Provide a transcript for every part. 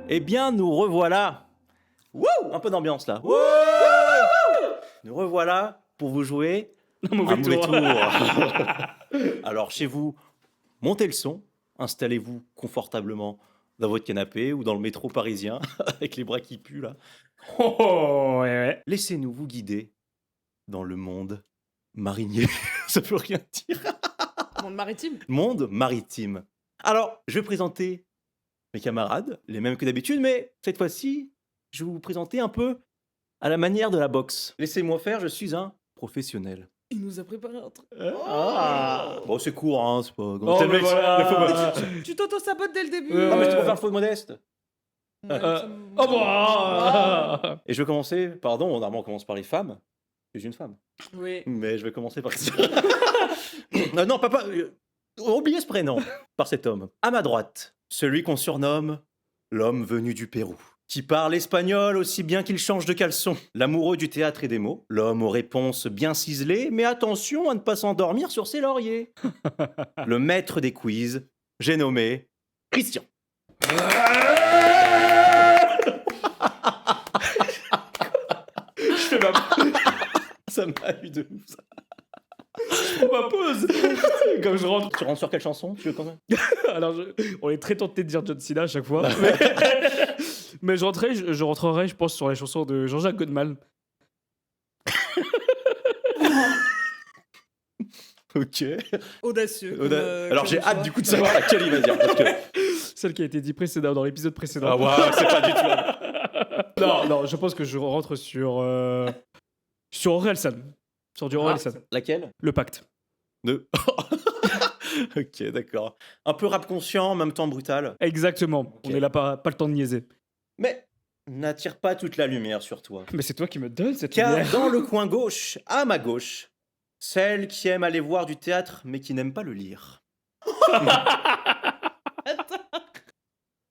Eh bien, nous revoilà. Wouh, un peu d'ambiance là. Wouh. Nous revoilà pour vous jouer Un mauvais tour. Alors, chez vous, montez le son, installez-vous confortablement dans votre canapé ou dans le métro parisien avec les bras qui puent là. Oh, ouais. Laissez-nous vous guider dans le monde marinier. Ça veut rien dire. Monde maritime. Monde maritime. Alors, je vais présenter mes camarades, les mêmes que d'habitude, mais cette fois-ci, je vais vous présenter un peu à la manière de la boxe. Laissez-moi faire, je suis un professionnel. Il nous a préparé un truc. Ah. Bon, c'est court, hein, c'est pas... Oh, Tel mais mec, voilà. il faut- Tu t'auto-sabotes dès le début. Ouais, Non, mais ouais. c'est pour faire le faux modeste. Ouais, ça me- Oh, bah. Et je vais commencer, pardon, normalement on commence par les femmes. Je suis une femme. Oui. Mais je vais commencer par... non, papa, oubliez ce prénom. Par cet homme. À ma droite, celui qu'on surnomme l'homme venu du Pérou, qui parle espagnol aussi bien qu'il change de caleçon. L'amoureux du théâtre et des mots. L'homme aux réponses bien ciselées, mais attention à ne pas s'endormir sur ses lauriers. Le maître des quiz, j'ai nommé Christian. Je fais Ça m'a eu de ouf, ça. ma pause. Comme je rentre. Tu rentres sur quelle chanson? Tu veux quand même? Alors, on est très tenté de dire John Cena à chaque fois. Mais je rentrerai, je pense, sur les chansons de Jean-Jacques Goldman. Ok. Audacieux. Alors j'ai hâte du coup de savoir laquelle il va dire. Parce que... Celle qui a été dit dans l'épisode précédent. Ah waouh, c'est pas du tout. Non, je pense que je rentre sur Orelsan. Sur du Orelsan. Laquelle? Le pacte. De... Ok, d'accord. Un peu rap conscient, en même temps brutal. Exactement. Ok. On est là, pas le temps de niaiser. Mais n'attire pas toute la lumière sur toi. Mais c'est toi qui me donnes cette Car lumière. dans le coin gauche, à ma gauche, celle qui aime aller voir du théâtre mais qui n'aime pas le lire.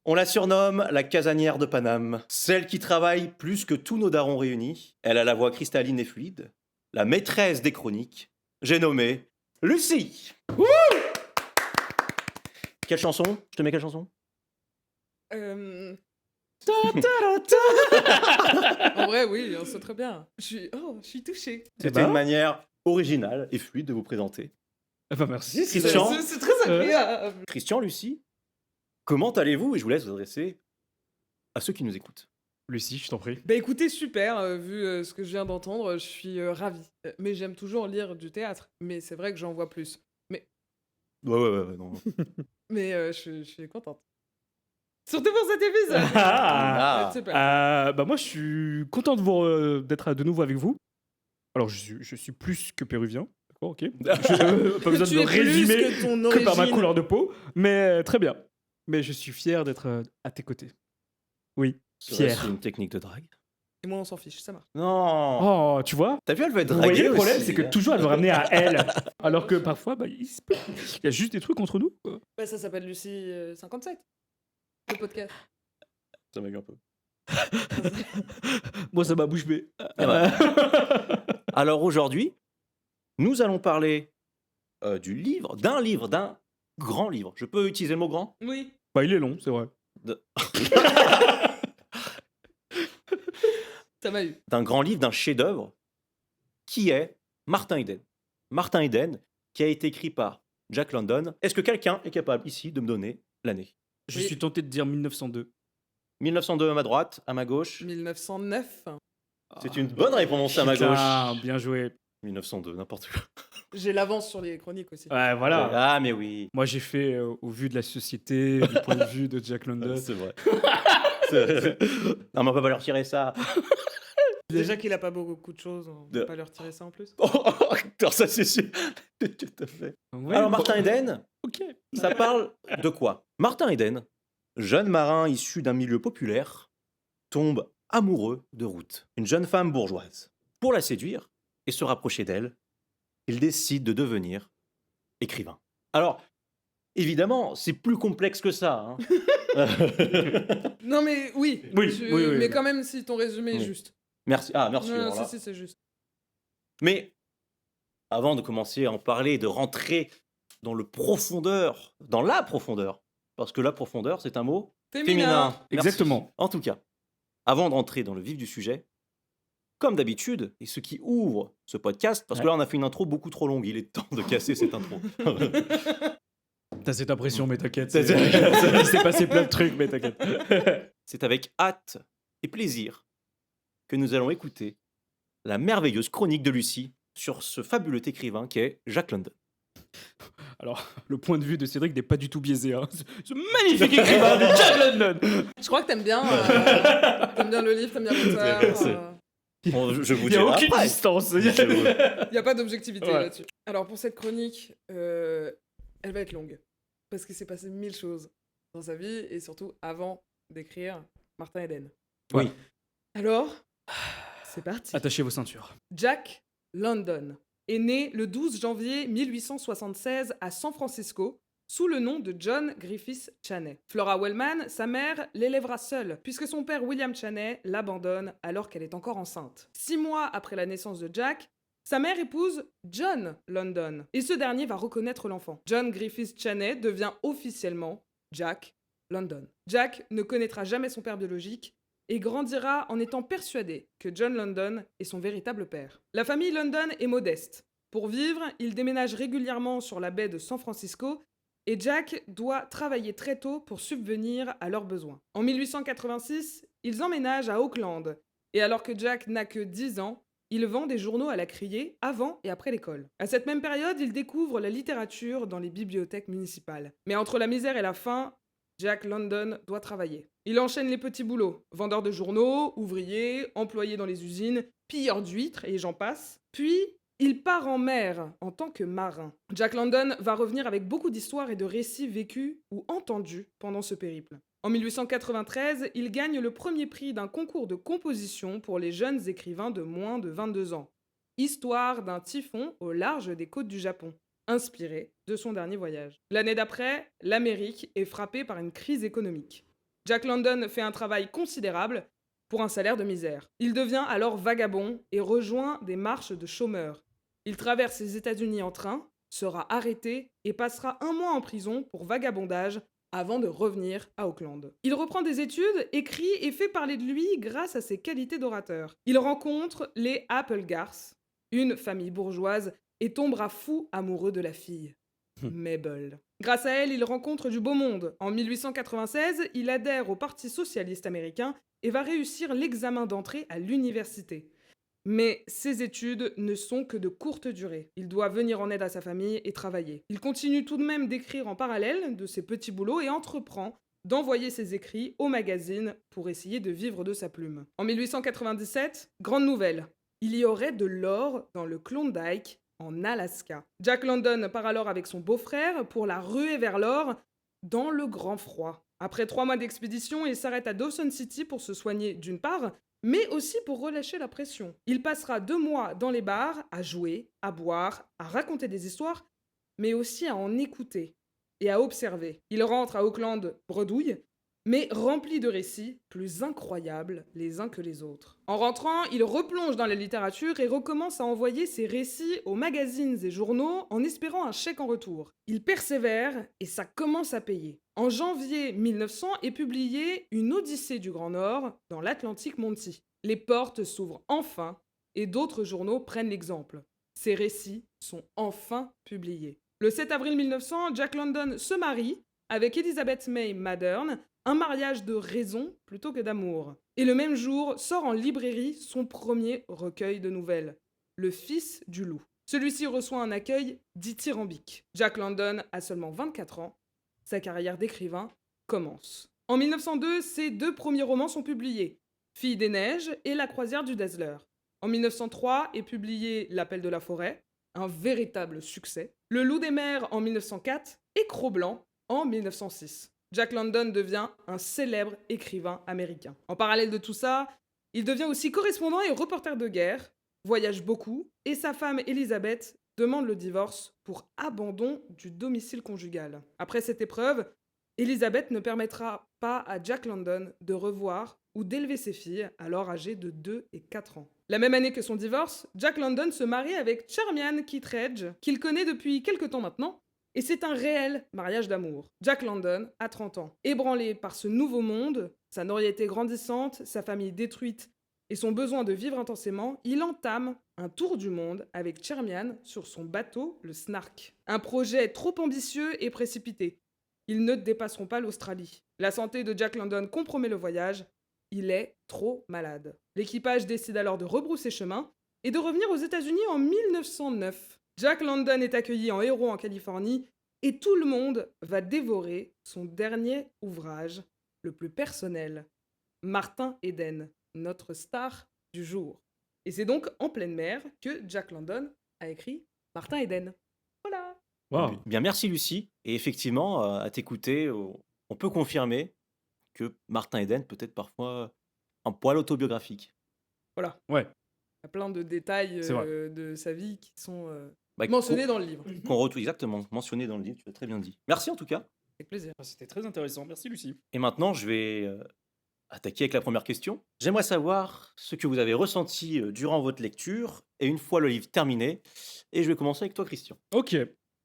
On la surnomme la casanière de Paname. Celle qui travaille plus que tous nos darons réunis. Elle a la voix cristalline et fluide. La maîtresse des chroniques. J'ai nommé Lucie. Quelle chanson? Je te mets quelle chanson? En vrai, oui, c'est très bien. Je suis touchée. C'était une manière originale et fluide de vous présenter. Ah bah merci. Christian. C'est très agréable. Christian, Lucie, comment allez-vous? Et je vous laisse vous adresser à ceux qui nous écoutent. Lucie, je t'en prie. Bah écoutez, super, vu ce que je viens d'entendre, je suis ravie. Mais j'aime toujours lire du théâtre, mais c'est vrai que j'en vois plus. Ouais, non. Mais je suis contente. Surtout pour cet épisode. Ah. Super. Bah moi, je suis content d'être de nouveau avec vous. Alors, je suis plus que péruvien. D'accord, ok. Pas besoin Tu de es me plus résumer que ton que par ma origine. couleur de peau. Mais très bien. Mais je suis fier d'être à tes côtés. Oui, fier. C'est une technique de drague. Et moi, on s'en fiche, ça marche. Non. Oh, tu vois? T'as vu, elle veut être Vous draguée voyez, le problème, aussi, c'est que hein. toujours elle veut ramener à elle. Alors que parfois, bah, il y a juste des trucs entre nous. Quoi. Bah, ça s'appelle Lucie 57. Le podcast. Ça m'a eu un peu. Moi, ça m'a bouche bée. Alors aujourd'hui, nous allons parler d'un grand livre. Je peux utiliser le mot grand? Oui. Bah, il est long, c'est vrai. Ça m'a eu. D'un grand livre, d'un chef-d'œuvre, qui est Martin Eden. Martin Eden, qui a été écrit par Jack London. Est-ce que quelqu'un est capable ici de me donner l'année? Je Oui. suis tenté de dire 1902. 1902 à ma droite, à ma gauche. 1909. C'est une bonne réponse à ma Putain, gauche. bien joué. 1902, n'importe quoi. J'ai l'avance sur les chroniques aussi. Ouais, voilà. Ah, mais oui. Moi, j'ai fait au vu de la société, du point de vue de Jack London. C'est vrai. Non, mais on peut pas leur tirer ça. Déjà qu'il a pas beaucoup de choses, on De- peut pas leur tirer ça en plus. Alors ça, c'est sûr. Tout à fait. Ouais, Alors, Martin Eden, Ok. ça parle de quoi? Martin Eden, jeune marin issu d'un milieu populaire, tombe amoureux de Ruth, une jeune femme bourgeoise. Pour la séduire et se rapprocher d'elle, il décide de devenir écrivain. Alors, évidemment, c'est plus complexe que ça. Hein. Non mais oui. Oui, oui, mais oui. quand même, si ton résumé est Oui. juste. Merci. Ah, merci. Non, alors là. si, c'est juste. Mais avant de commencer à en parler, de rentrer dans la profondeur, parce que la profondeur, c'est un mot Féminin. Merci. Exactement. En tout cas, avant de rentrer dans le vif du sujet, comme d'habitude, et ce qui ouvre ce podcast, parce que là on a fait une intro beaucoup trop longue, il est temps de casser cette intro. T'as cette impression, mais t'inquiète. C'est- Il s'est passé plein de trucs, mais t'inquiète. C'est avec hâte et plaisir que nous allons écouter la merveilleuse chronique de Lucie sur ce fabuleux écrivain qu'est Jack London. Alors, le point de vue de Cédric n'est pas du tout biaisé. Hein. Ce magnifique écrivain de Jack London. Je crois que t'aimes bien le livre, t'aimes bien l'auteur. C'est- Bon, je vous Il n'y a dirai aucune après. distance. Il n'y a pas d'objectivité Ouais. là-dessus. Alors pour cette chronique, elle va être longue. Parce qu'il s'est passé 1000 choses dans sa vie et surtout avant d'écrire Martin Eden. Oui. Alors, c'est parti. Attachez vos ceintures. Jack London est né le 12 janvier 1876 à San Francisco sous le nom de John Griffith Chaney. Flora Wellman, sa mère, l'élèvera seule, puisque son père William Chaney l'abandonne alors qu'elle est encore enceinte. 6 mois après la naissance de Jack, sa mère épouse John London, et ce dernier va reconnaître l'enfant. John Griffith Chaney devient officiellement Jack London. Jack ne connaîtra jamais son père biologique et grandira en étant persuadé que John London est son véritable père. La famille London est modeste. Pour vivre, il déménage régulièrement sur la baie de San Francisco et Jack doit travailler très tôt pour subvenir à leurs besoins. En 1886, ils emménagent à Auckland et alors que Jack n'a que 10 ans, il vend des journaux à la criée avant et après l'école. À cette même période, il découvre la littérature dans les bibliothèques municipales. Mais entre la misère et la faim, Jack London doit travailler. Il enchaîne les petits boulots, vendeur de journaux, ouvrier, employé dans les usines, pilleur d'huîtres et j'en passe. Puis, il part en mer en tant que marin. Jack London va revenir avec beaucoup d'histoires et de récits vécus ou entendus pendant ce périple. En 1893, il gagne le premier prix d'un concours de composition pour les jeunes écrivains de moins de 22 ans. Histoire d'un typhon au large des côtes du Japon, inspiré de son dernier voyage. L'année d'après, l'Amérique est frappée par une crise économique. Jack London fait un travail considérable pour un salaire de misère. Il devient alors vagabond et rejoint des marches de chômeurs. Il traverse les États-Unis en train, sera arrêté et passera 1 mois en prison pour vagabondage avant de revenir à Auckland. Il reprend des études, écrit et fait parler de lui grâce à ses qualités d'orateur. Il rencontre les Applegarth, une famille bourgeoise, et tombera fou amoureux de la fille, Mabel. Grâce à elle, il rencontre du beau monde. En 1896, il adhère au Parti socialiste américain et va réussir l'examen d'entrée à l'université. Mais ses études ne sont que de courte durée. Il doit venir en aide à sa famille et travailler. Il continue tout de même d'écrire en parallèle de ses petits boulots et entreprend d'envoyer ses écrits aux magazines pour essayer de vivre de sa plume. En 1897, grande nouvelle, il y aurait de l'or dans le Klondike, en Alaska. Jack London part alors avec son beau-frère pour la ruée vers l'or dans le grand froid. Après 3 mois d'expédition, il s'arrête à Dawson City pour se soigner d'une part, mais aussi pour relâcher la pression. Il passera 2 mois dans les bars, à jouer, à boire, à raconter des histoires, mais aussi à en écouter et à observer. Il rentre à Auckland bredouille, mais rempli de récits plus incroyables les uns que les autres. En rentrant, il replonge dans la littérature et recommence à envoyer ses récits aux magazines et journaux en espérant un chèque en retour. Il persévère et ça commence à payer. En janvier 1900 est publiée Une Odyssée du Grand Nord dans l'Atlantic Monthly. Les portes s'ouvrent enfin et d'autres journaux prennent l'exemple. Ces récits sont enfin publiés. Le 7 avril 1900, Jack London se marie avec Elizabeth May Maddern, un mariage de raison plutôt que d'amour. Et le même jour, sort en librairie son premier recueil de nouvelles, Le Fils du Loup. Celui-ci reçoit un accueil dithyrambique. Jack London a seulement 24 ans. Sa carrière d'écrivain commence. En 1902, ses 2 premiers romans sont publiés, Fille des Neiges et La Croisière du Dazzler. En 1903 est publié L'Appel de la Forêt, un véritable succès. Le Loup des Mers en 1904 et Cro-Blanc en 1906. Jack London devient un célèbre écrivain américain. En parallèle de tout ça, il devient aussi correspondant et reporter de guerre, voyage beaucoup, et sa femme Elizabeth demande le divorce pour abandon du domicile conjugal. Après cette épreuve, Elizabeth ne permettra pas à Jack London de revoir ou d'élever ses filles, alors âgées de 2 et 4 ans. La même année que son divorce, Jack London se marie avec Charmian Kittredge, qu'il connaît depuis quelque temps maintenant, Et c'est un réel mariage d'amour. Jack London a 30 ans. Ébranlé par ce nouveau monde, sa notoriété grandissante, sa famille détruite et son besoin de vivre intensément, il entame un tour du monde avec Charmian sur son bateau, le Snark. Un projet trop ambitieux et précipité. Ils ne dépasseront pas l'Australie. La santé de Jack London compromet le voyage. Il est trop malade. L'équipage décide alors de rebrousser chemin et de revenir aux États-Unis en 1909. Jack London est accueilli en héros en Californie et tout le monde va dévorer son dernier ouvrage, le plus personnel, Martin Eden, notre star du jour. Et c'est donc en pleine mer que Jack London a écrit Martin Eden. Voilà. Waouh. Bien, merci Lucie. Et effectivement, à t'écouter, on peut confirmer que Martin Eden peut être parfois un poil autobiographique. Voilà. Ouais. Il y a plein de détails C'est vrai. de sa vie qui sont Bah, mentionnés dans le livre. qu'on retrouve exactement mentionné dans le livre, tu l'as très bien dit. Merci en tout cas. Avec plaisir. Ah, c'était très intéressant. Merci, Lucie. Et maintenant, je vais attaquer avec la première question. J'aimerais savoir ce que vous avez ressenti durant votre lecture et une fois le livre terminé. Et je vais commencer avec toi, Christian. Ok,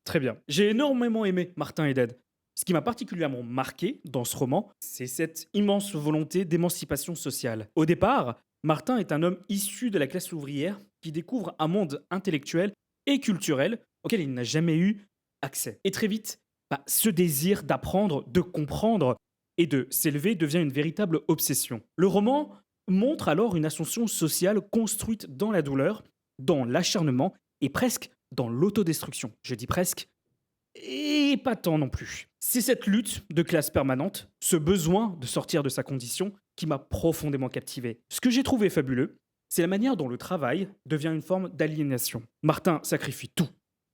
très bien. J'ai énormément aimé Martin Eden. Ce qui m'a particulièrement marqué dans ce roman, c'est cette immense volonté d'émancipation sociale. Au départ, Martin est un homme issu de la classe ouvrière qui découvre un monde intellectuel et culturel auquel il n'a jamais eu accès. Et très vite, ce désir d'apprendre, de comprendre et de s'élever devient une véritable obsession. Le roman montre alors une ascension sociale construite dans la douleur, dans l'acharnement et presque dans l'autodestruction. Je dis presque, et pas tant non plus. C'est cette lutte de classe permanente, ce besoin de sortir de sa condition, qui m'a profondément captivé. Ce que j'ai trouvé fabuleux, c'est la manière dont le travail devient une forme d'aliénation. Martin sacrifie tout,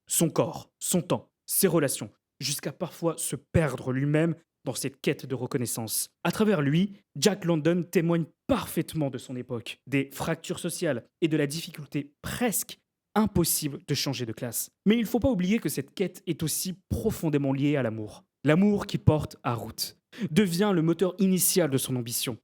son corps, son temps, ses relations, jusqu'à parfois se perdre lui-même dans cette quête de reconnaissance. À travers lui, Jack London témoigne parfaitement de son époque, des fractures sociales et de la difficulté presque impossible de changer de classe. Mais il ne faut pas oublier que cette quête est aussi profondément liée à l'amour. L'amour qui porte à route devient le moteur initial de son ambition.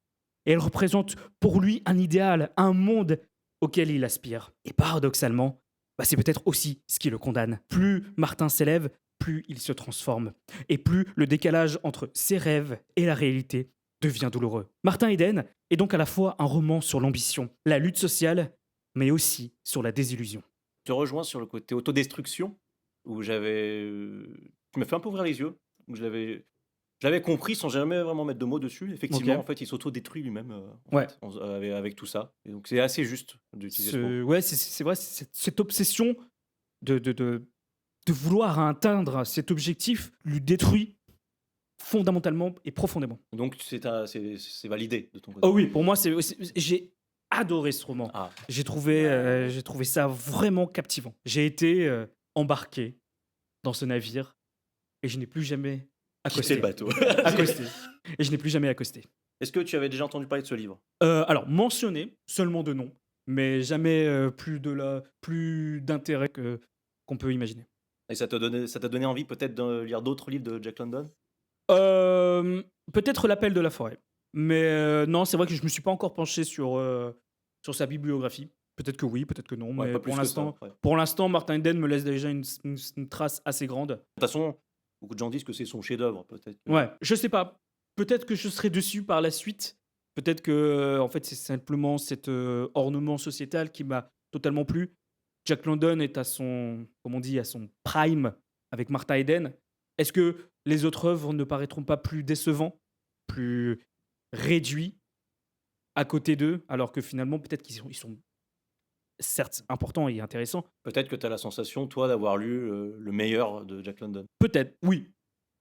Et elle représente pour lui un idéal, un monde auquel il aspire. Et paradoxalement, c'est peut-être aussi ce qui le condamne. Plus Martin s'élève, plus il se transforme. Et plus le décalage entre ses rêves et la réalité devient douloureux. Martin Eden est donc à la fois un roman sur l'ambition, la lutte sociale, mais aussi sur la désillusion. Je te rejoins sur le côté autodestruction, où j'avais... Tu m'as fait un peu ouvrir les yeux, où je l'avais compris sans jamais vraiment mettre de mots dessus. Effectivement, Ok. en fait, il s'autodétruit lui-même Ouais. avec tout ça. Et donc, c'est assez juste d'utiliser ce mot. Ouais, c'est vrai, cette obsession de vouloir atteindre cet objectif lui détruit fondamentalement et profondément. Donc, c'est validé de ton côté. Oh oui, pour moi, j'ai adoré ce roman. Ah, J'ai trouvé ça vraiment captivant. J'ai été embarqué dans ce navire et je n'ai plus jamais c'est accosté. le bateau. Accosté. Et je n'ai plus jamais accosté. Est-ce que tu avais déjà entendu parler de ce livre? Alors, mentionné, seulement de nom, mais jamais plus d'intérêt qu'on peut imaginer. Et ça t'a donné envie peut-être de lire d'autres livres de Jack London? Peut-être L'appel de la forêt. Mais non, c'est vrai que je me suis pas encore penché sur sa bibliographie. Peut-être que oui, peut-être que non. Ouais, Mais pas plus que ça, ouais. pour l'instant, Martin Eden me laisse déjà une trace assez grande. De toute façon, beaucoup de gens disent que c'est son chef-d'œuvre, peut-être. Ouais, je sais pas. Peut-être que je serai dessus par la suite. Peut-être que en fait, c'est simplement cet ornement sociétal qui m'a totalement plu. Jack London est à son, comme on dit, à son prime avec Martin Eden. Est-ce que les autres œuvres ne paraîtront pas plus décevants, plus réduits à côté d'eux, alors que finalement, peut-être qu'ils sont certes importants et intéressants. Peut-être que tu as la sensation, toi, d'avoir lu le meilleur de Jack London. Peut-être, oui.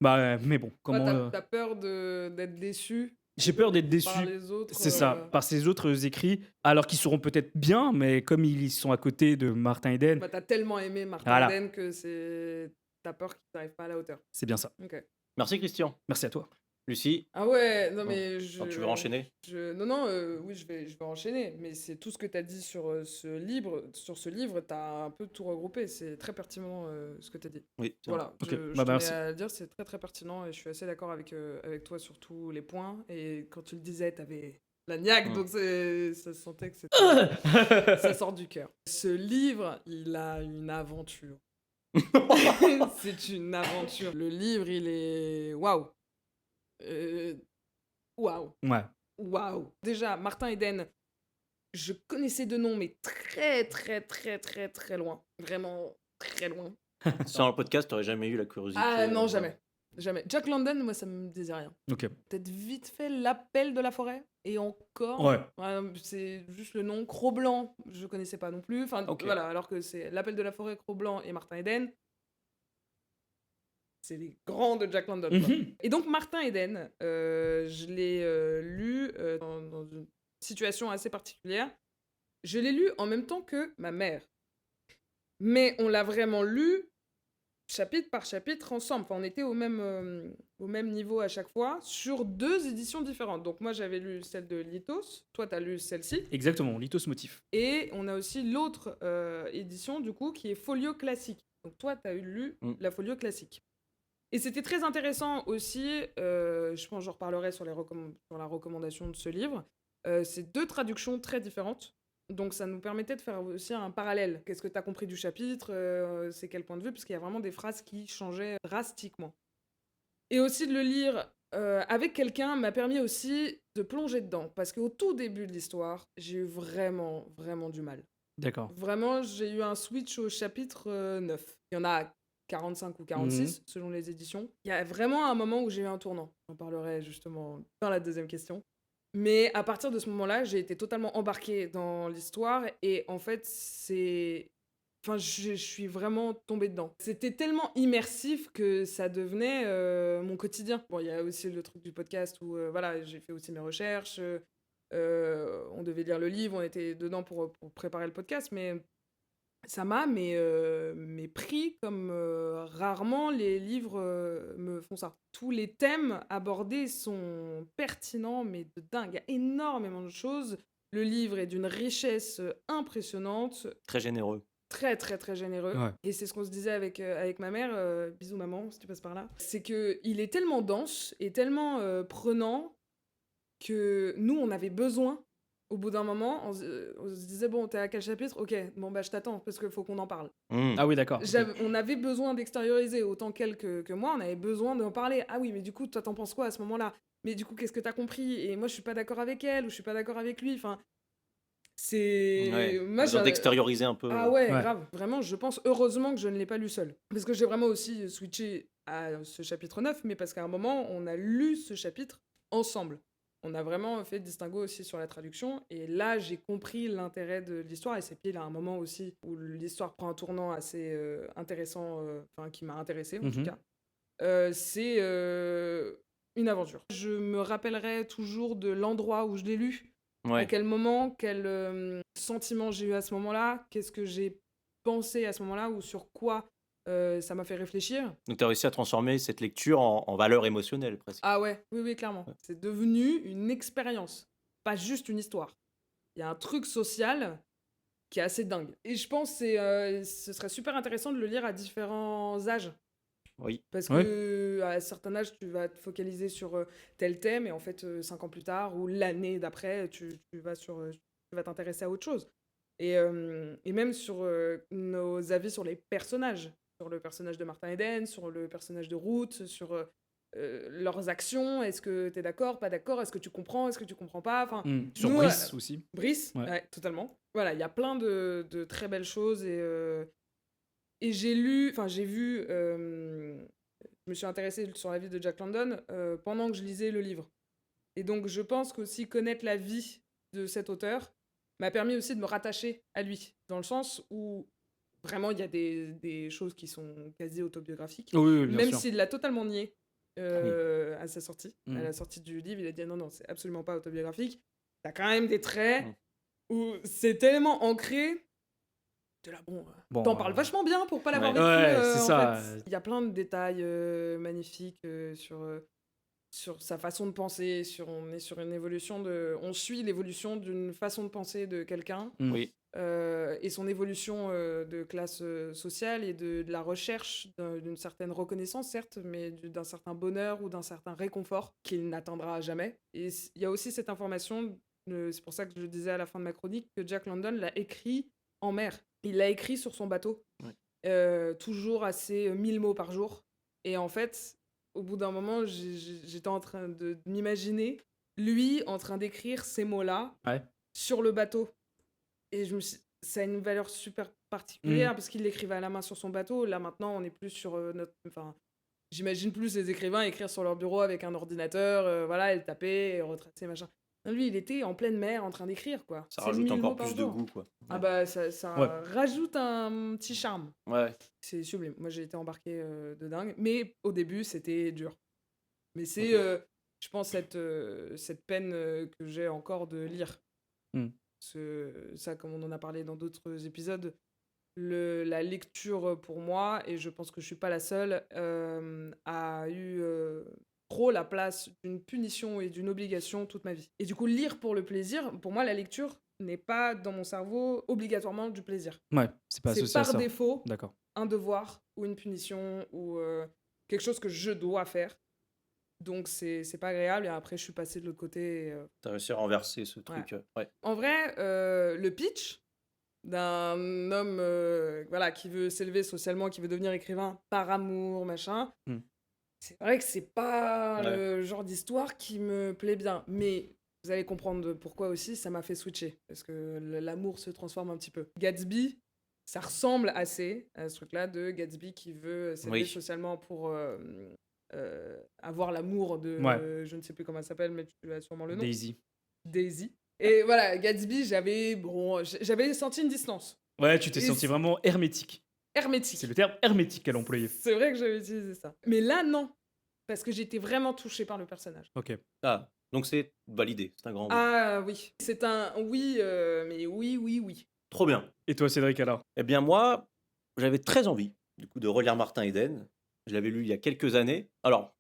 Mais bon, comment... T'as peur d'être déçu J'ai peur d'être déçu. par les autres. C'est ça, par ces autres écrits, alors qu'ils seront peut-être bien, mais comme ils sont à côté de Martin Eden, T'as tellement aimé Martin Voilà. Eden que t'as peur qu'il n'arrive pas à la hauteur. c'est bien ça. Ok. Merci, Christian. Merci à toi. Lucie, Ah ouais, non Bon, mais quand tu veux enchaîner. Non, oui, je vais enchaîner, mais c'est tout ce que tu as dit sur ce livre. Sur ce livre, tu as un peu tout regroupé. C'est très pertinent ce que tu as dit. Oui, tiens. Voilà, Ok, je tenais merci. à le dire, c'est très très pertinent et je suis assez d'accord avec toi sur tous les points. Et quand tu le disais, tu avais la niaque, donc ça se sentait que ça sort du cœur. Ce livre, il a une aventure C'est une aventure. Le livre, il est... Waouh. Euh, Waouh. Ouais. Waouh. Déjà, Martin Eden, je connaissais de nom, mais très, très, très, très, très loin. Vraiment très loin. Sans le podcast, t'aurais jamais eu la curiosité. Ah non, jamais. Jamais. Jack London, moi, ça me disait rien. Ok. Peut-être vite fait L'appel de la forêt. Et encore. Ouais. C'est juste le nom. Cro-Blanc, je connaissais pas non plus. Enfin, Ok. voilà, alors que c'est L'appel de la forêt, Cro-Blanc et Martin Eden. C'est les grands de Jack London, quoi. Mhm. Et donc, Martin Eden, je l'ai lu dans une situation assez particulière. Je l'ai lu en même temps que ma mère. Mais on l'a vraiment lu chapitre par chapitre ensemble. Enfin, on était au même niveau à chaque fois, sur 2 éditions différentes. Donc moi, j'avais lu celle de Lithos, toi, t'as lu celle-ci. Exactement, Lithos Motif. Et on a aussi l'autre édition, du coup, qui est Folio Classique. Donc toi, t'as lu la Folio Classique. Et c'était très intéressant aussi, je pense que j'en reparlerai sur la recommandation de ce livre, c'est 2 traductions très différentes. Donc ça nous permettait de faire aussi un parallèle. Qu'est-ce que tu as compris du chapitre, c'est quel point de vue, parce qu'il y a vraiment des phrases qui changeaient drastiquement. Et aussi de le lire avec quelqu'un m'a permis aussi de plonger dedans, parce qu'au tout début de l'histoire, j'ai eu vraiment, vraiment du mal. D'accord. Vraiment, j'ai eu un switch au chapitre 9. Il y en a 45 ou 46, selon les éditions. Il y a vraiment un moment où j'ai eu un tournant. J'en parlerai justement dans la deuxième question. Mais à partir de ce moment-là, j'ai été totalement embarquée dans l'histoire et en fait, Enfin, je suis vraiment tombée dedans. C'était tellement immersif que ça devenait mon quotidien. Bon, il y a aussi le truc du podcast où voilà, j'ai fait aussi mes recherches. On devait lire le livre, on était dedans pour préparer le podcast, mais ça m'a mais pris comme rarement les livres me font ça. Tous les thèmes abordés sont pertinents, mais de dingue. Il y a énormément de choses. Le livre est d'une richesse impressionnante, Très généreux. très très très généreux. Ouais. Et c'est ce qu'on se disait avec ma mère, bisous maman si tu passes par là. C'est qu'il est tellement dense et tellement prenant que nous, on avait besoin. Au bout d'un moment, on se disait, bon, t'es à quel chapitre? Ok, bon, bah je t'attends, parce qu'il faut qu'on en parle. Ah oui, d'accord. Ok. On avait besoin d'extérioriser, autant qu'elle que moi, on avait besoin d'en parler. Ah oui, mais du coup, toi, t'en penses quoi à ce moment-là? Mais du coup, qu'est-ce que t'as compris? Et moi, je suis pas d'accord avec elle, ou je suis pas d'accord avec lui. Enfin, c'est... Ouais. Moi, Besoin d'extérioriser un peu. Ah ouais, Ouais. grave. Vraiment, je pense heureusement que je ne l'ai pas lu seul. Parce que j'ai vraiment aussi switché à ce chapitre 9, mais parce qu'à un moment, on a lu ce chapitre ensemble. On a vraiment fait le distinguo aussi sur la traduction. Et là, j'ai compris l'intérêt de l'histoire. Et c'est pile à un moment aussi où l'histoire prend un tournant assez intéressant, enfin, qui m'a intéressé en tout cas. C'est une aventure. Je me rappellerai toujours de l'endroit où je l'ai lu. À Ouais. quel moment, quel sentiment j'ai eu à ce moment-là, qu'est-ce que j'ai pensé à ce moment-là, ou sur quoi ça m'a fait réfléchir. Donc tu as réussi à transformer cette lecture en valeur émotionnelle presque. Ah ouais, oui, oui, clairement. Ouais. C'est devenu une expérience, pas juste une histoire. Il y a un truc social qui est assez dingue. Et je pense que ce serait super intéressant de le lire à différents âges. Oui. Parce Ouais. que à certains âges, tu vas te focaliser sur tel thème, et en fait, 5 ans plus tard, ou l'année d'après, tu vas t'intéresser à autre chose. Et même sur nos avis sur les personnages, sur le personnage de Martin Eden, sur le personnage de Ruth, sur leurs actions. Est-ce que tu es d'accord, pas d'accord? Est-ce que tu comprends, est-ce que tu comprends pas? Enfin, Sur nous, Brice aussi. Brice, Ouais. ouais, totalement. Voilà, il y a plein de très belles choses. Et j'ai vu, je me suis intéressée sur la vie de Jack London pendant que je lisais le livre. Et donc, je pense qu'aussi connaître la vie de cet auteur m'a permis aussi de me rattacher à lui, dans le sens où vraiment il y a des choses qui sont quasi autobiographiques, Oui, oui, bien même sûr. s'il l'a totalement nié à sa sortie. Mm. À la sortie du livre, il a dit non, non, c'est absolument pas autobiographique. T'as quand même des traits où c'est tellement ancré. De là, Bon, t'en parles vachement bien pour pas l'avoir ouais. vécu. Ouais, c'est en ça. fait. Il y a plein de détails magnifiques sur sa façon de penser. On est sur une évolution on suit l'évolution d'une façon de penser de quelqu'un Oui. et son évolution de classe sociale et de la recherche d'une certaine reconnaissance, certes, mais d'un certain bonheur ou d'un certain réconfort qu'il n'atteindra jamais. Et il y a aussi cette information, c'est pour ça que je le disais à la fin de ma chronique, que Jack London l'a écrit en mer. Il l'a écrit sur son bateau. Ouais. toujours assez 1000 mots par jour. Et en fait, au bout d'un moment, j'étais en train de m'imaginer, lui, en train d'écrire ces mots-là Ouais. sur le bateau. Et ça a une valeur super particulière parce qu'il l'écrivait à la main sur son bateau. Là, maintenant, on est plus sur Enfin, j'imagine plus les écrivains écrire sur leur bureau avec un ordinateur, voilà, et le taper, et retracer, machin. Non, lui, il était en pleine mer en train d'écrire, quoi. Ça C'est rajoute 1000 mots encore par plus de jour. goût, quoi. Ah Ouais. bah, ça Ouais. rajoute un petit charme. Ouais. C'est sublime. Moi, j'ai été embarquée de dingue. Mais au début, c'était dur. Mais c'est, je pense, cette peine que j'ai encore de lire. Mm. Ça, comme on en a parlé dans d'autres épisodes, la lecture pour moi, et je pense que je suis pas la seule, a eu trop la place d'une punition et d'une obligation toute ma vie. Et du coup, lire pour le plaisir, pour moi, la lecture n'est pas dans mon cerveau obligatoirement du plaisir. Ouais, c'est pas C'est associé à par ça. défaut D'accord. un devoir ou une punition ou quelque chose que je dois faire. Donc c'est pas agréable, et après je suis passée de l'autre côté. T'as réussi à renverser ce truc. Ouais. En vrai, le pitch d'un homme voilà, qui veut s'élever socialement, qui veut devenir écrivain par amour, machin, c'est vrai que c'est pas le genre d'histoire qui me plaît bien. Mais vous allez comprendre pourquoi aussi ça m'a fait switcher. Parce que l'amour se transforme un petit peu. Gatsby, ça ressemble assez à ce truc-là de Gatsby qui veut s'élever socialement pour avoir l'amour de... je ne sais plus comment elle s'appelle, mais tu as sûrement le nom. Daisy. Et voilà, Gatsby, j'avais senti une distance. Ouais, tu t'es senti vraiment hermétique. Hermétique. C'est le terme hermétique qu'elle employait. C'est vrai que j'avais utilisé ça. Mais là, non. Parce que j'étais vraiment touchée par le personnage. Ok. Ah, donc c'est validé. C'est un grand oui. Ah oui. C'est un oui, mais oui. Trop bien. Et toi, Cédric, alors? Eh bien, moi, j'avais très envie, du coup, de relire Martin Eden. Je l'avais lu il y a quelques années. Alors,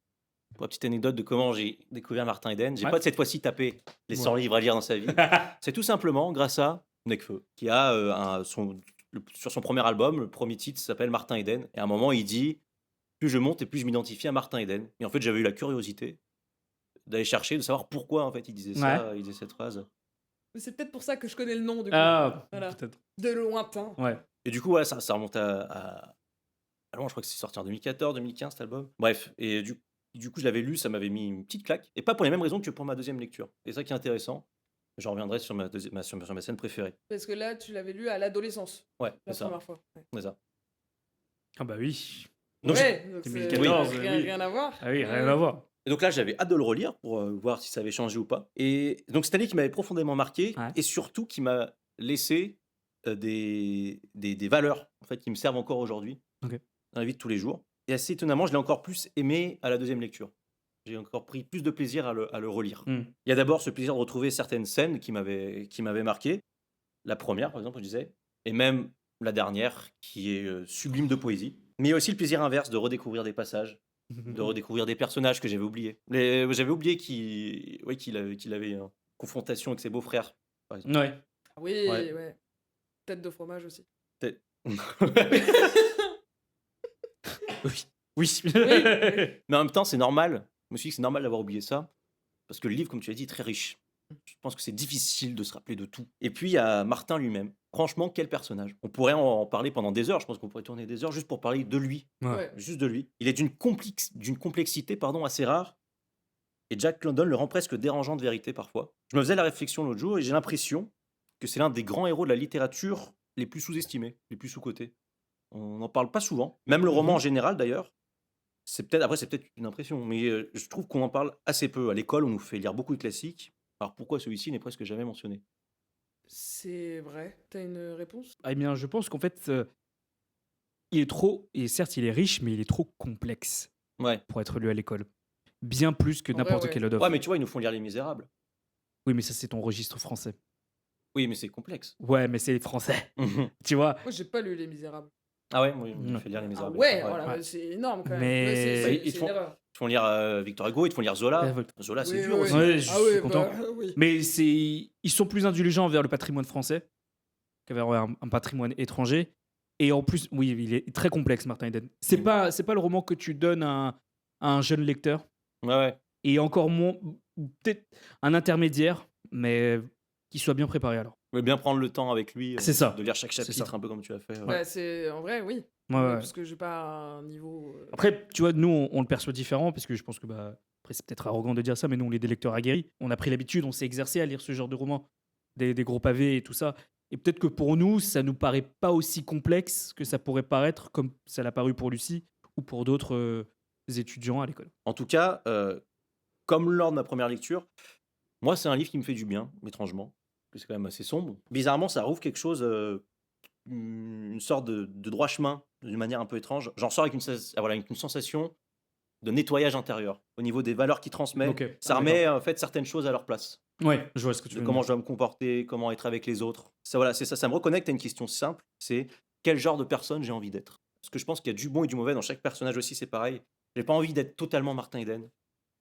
pour la petite anecdote de comment j'ai découvert Martin Eden, j'ai pas de cette fois-ci tapé les 100 livres à lire dans sa vie. C'est tout simplement grâs à Nekfeu, qui a sur son premier album, le premier titre s'appelle Martin Eden. Et à un moment, il dit plus je monte et plus je m'identifie à Martin Eden. Et en fait, j'avais eu la curiosité d'aller chercher, de savoir pourquoi en fait il disait ça, il disait cette phrase. Mais c'est peut-être pour ça que je connais le nom, du coup. Ah, voilà. peut-être. De lointain. Ouais. Et du coup, voilà, ça remonte à loin, je crois que c'est sorti en 2014, 2015 cet album. Bref, et du coup, je l'avais lu, ça m'avait mis une petite claque. Et pas pour les mêmes raisons que pour ma deuxième lecture. Et c'est ça qui est intéressant. J'en reviendrai sur ma scène préférée. Parce que là, tu l'avais lu à l'adolescence. Ouais, la c'est ça. première fois. Ouais. C'est ça. Ah bah oui. Donc, donc 2014, c'est oui. rien à voir. Ah oui, rien à voir. Et donc là, j'avais hâte de le relire pour voir si ça avait changé ou pas. Et donc, c'est un livre qui m'avait profondément marqué et surtout qui m'a laissé des valeurs en fait, qui me servent encore aujourd'hui dans la vie de tous les jours. Et assez étonnamment, je l'ai encore plus aimé à la deuxième lecture. J'ai encore pris plus de plaisir à le relire. Il y a d'abord ce plaisir de retrouver certaines scènes qui m'avaient marqué. La première, par exemple, je disais, et même la dernière, qui est sublime de poésie. Mais il y a aussi le plaisir inverse de redécouvrir des passages, de redécouvrir des personnages que j'avais oubliés. J'avais oublié qu'il avait une confrontation avec ses beaux-frères, par exemple. Ouais. Oui, ouais. Tête de fromage aussi. Oui. Mais en même temps, c'est normal. Je me suis dit que c'est normal d'avoir oublié ça. Parce que le livre, comme tu as dit, est très riche. Je pense que c'est difficile de se rappeler de tout. Et puis, il y a Martin lui-même. Franchement, quel personnage. On pourrait en parler pendant des heures. Je pense qu'on pourrait tourner des heures juste pour parler de lui. Ouais. Juste de lui. Il est d'une complexité assez rare. Et Jack London le rend presque dérangeant de vérité parfois. Je me faisais la réflexion l'autre jour et j'ai l'impression que c'est l'un des grands héros de la littérature les plus sous-estimés, les plus sous-cotés. On n'en parle pas souvent. Même le roman en général, d'ailleurs. C'est peut-être une impression, mais je trouve qu'on en parle assez peu. À l'école, on nous fait lire beaucoup de classiques. Alors pourquoi celui-ci n'est presque jamais mentionné? C'est vrai. T'as une réponse? Eh bien, je pense qu'en fait, il est trop, et certes, il est riche, mais il est trop complexe pour être lu à l'école. Bien plus que n'importe quel autre. Ouais, mais tu vois, ils nous font lire Les Misérables. Oui, mais ça, c'est ton registre français. Oui, mais c'est complexe. Ouais, mais c'est français. Tu vois? Moi, j'ai pas lu Les Misérables. Ah ouais, moi, il me fait lire Les Misérables. Ah ouais, voilà, c'est énorme quand même. Mais c'est une erreur. Ils te font lire Victor Hugo, ils te font lire Zola. Zola, c'est dur aussi. Ouais, je suis content. Oui. Mais ils sont plus indulgents envers le patrimoine français qu'envers un patrimoine étranger. Et en plus, oui, il est très complexe, Martin Eden. C'est pas le roman que tu donnes à un jeune lecteur. Ouais. Et encore moins, peut-être un intermédiaire, mais qu'il soit bien préparé alors. Mais bien prendre le temps avec lui, C'est ça. de lire chaque C'est chapitre, ça. un peu comme tu as fait. Bah, c'est en vrai, oui. Ouais, ouais. Parce que j'ai pas un niveau. Après, tu vois, nous, on le perçoit différent, parce que je pense que, après, c'est peut-être arrogant de dire ça, mais nous, on est des lecteurs aguerris. On a pris l'habitude, on s'est exercé à lire ce genre de romans, des gros pavés et tout ça. Et peut-être que pour nous, ça nous paraît pas aussi complexe que ça pourrait paraître, comme ça l'a paru pour Lucie ou pour d'autres étudiants à l'école. En tout cas, comme lors de ma première lecture, moi, c'est un livre qui me fait du bien, étrangement, parce que c'est quand même assez sombre. Bizarrement, ça rouvre quelque chose, une sorte de droit chemin, d'une manière un peu étrange. J'en sors avec voilà, une sensation de nettoyage intérieur. Au niveau des valeurs qu'il transmet, Ok. ça Ah, remet en fait certaines choses à leur place. Ouais, je vois ce que tu De veux comment dire. je dois me comporter, comment être avec les autres. Ça, voilà, c'est ça, ça me reconnecte à une question simple, c'est quel genre de personne j'ai envie d'être. Parce que je pense qu'il y a du bon et du mauvais dans chaque personnage aussi, c'est pareil. J'ai pas envie d'être totalement Martin Eden,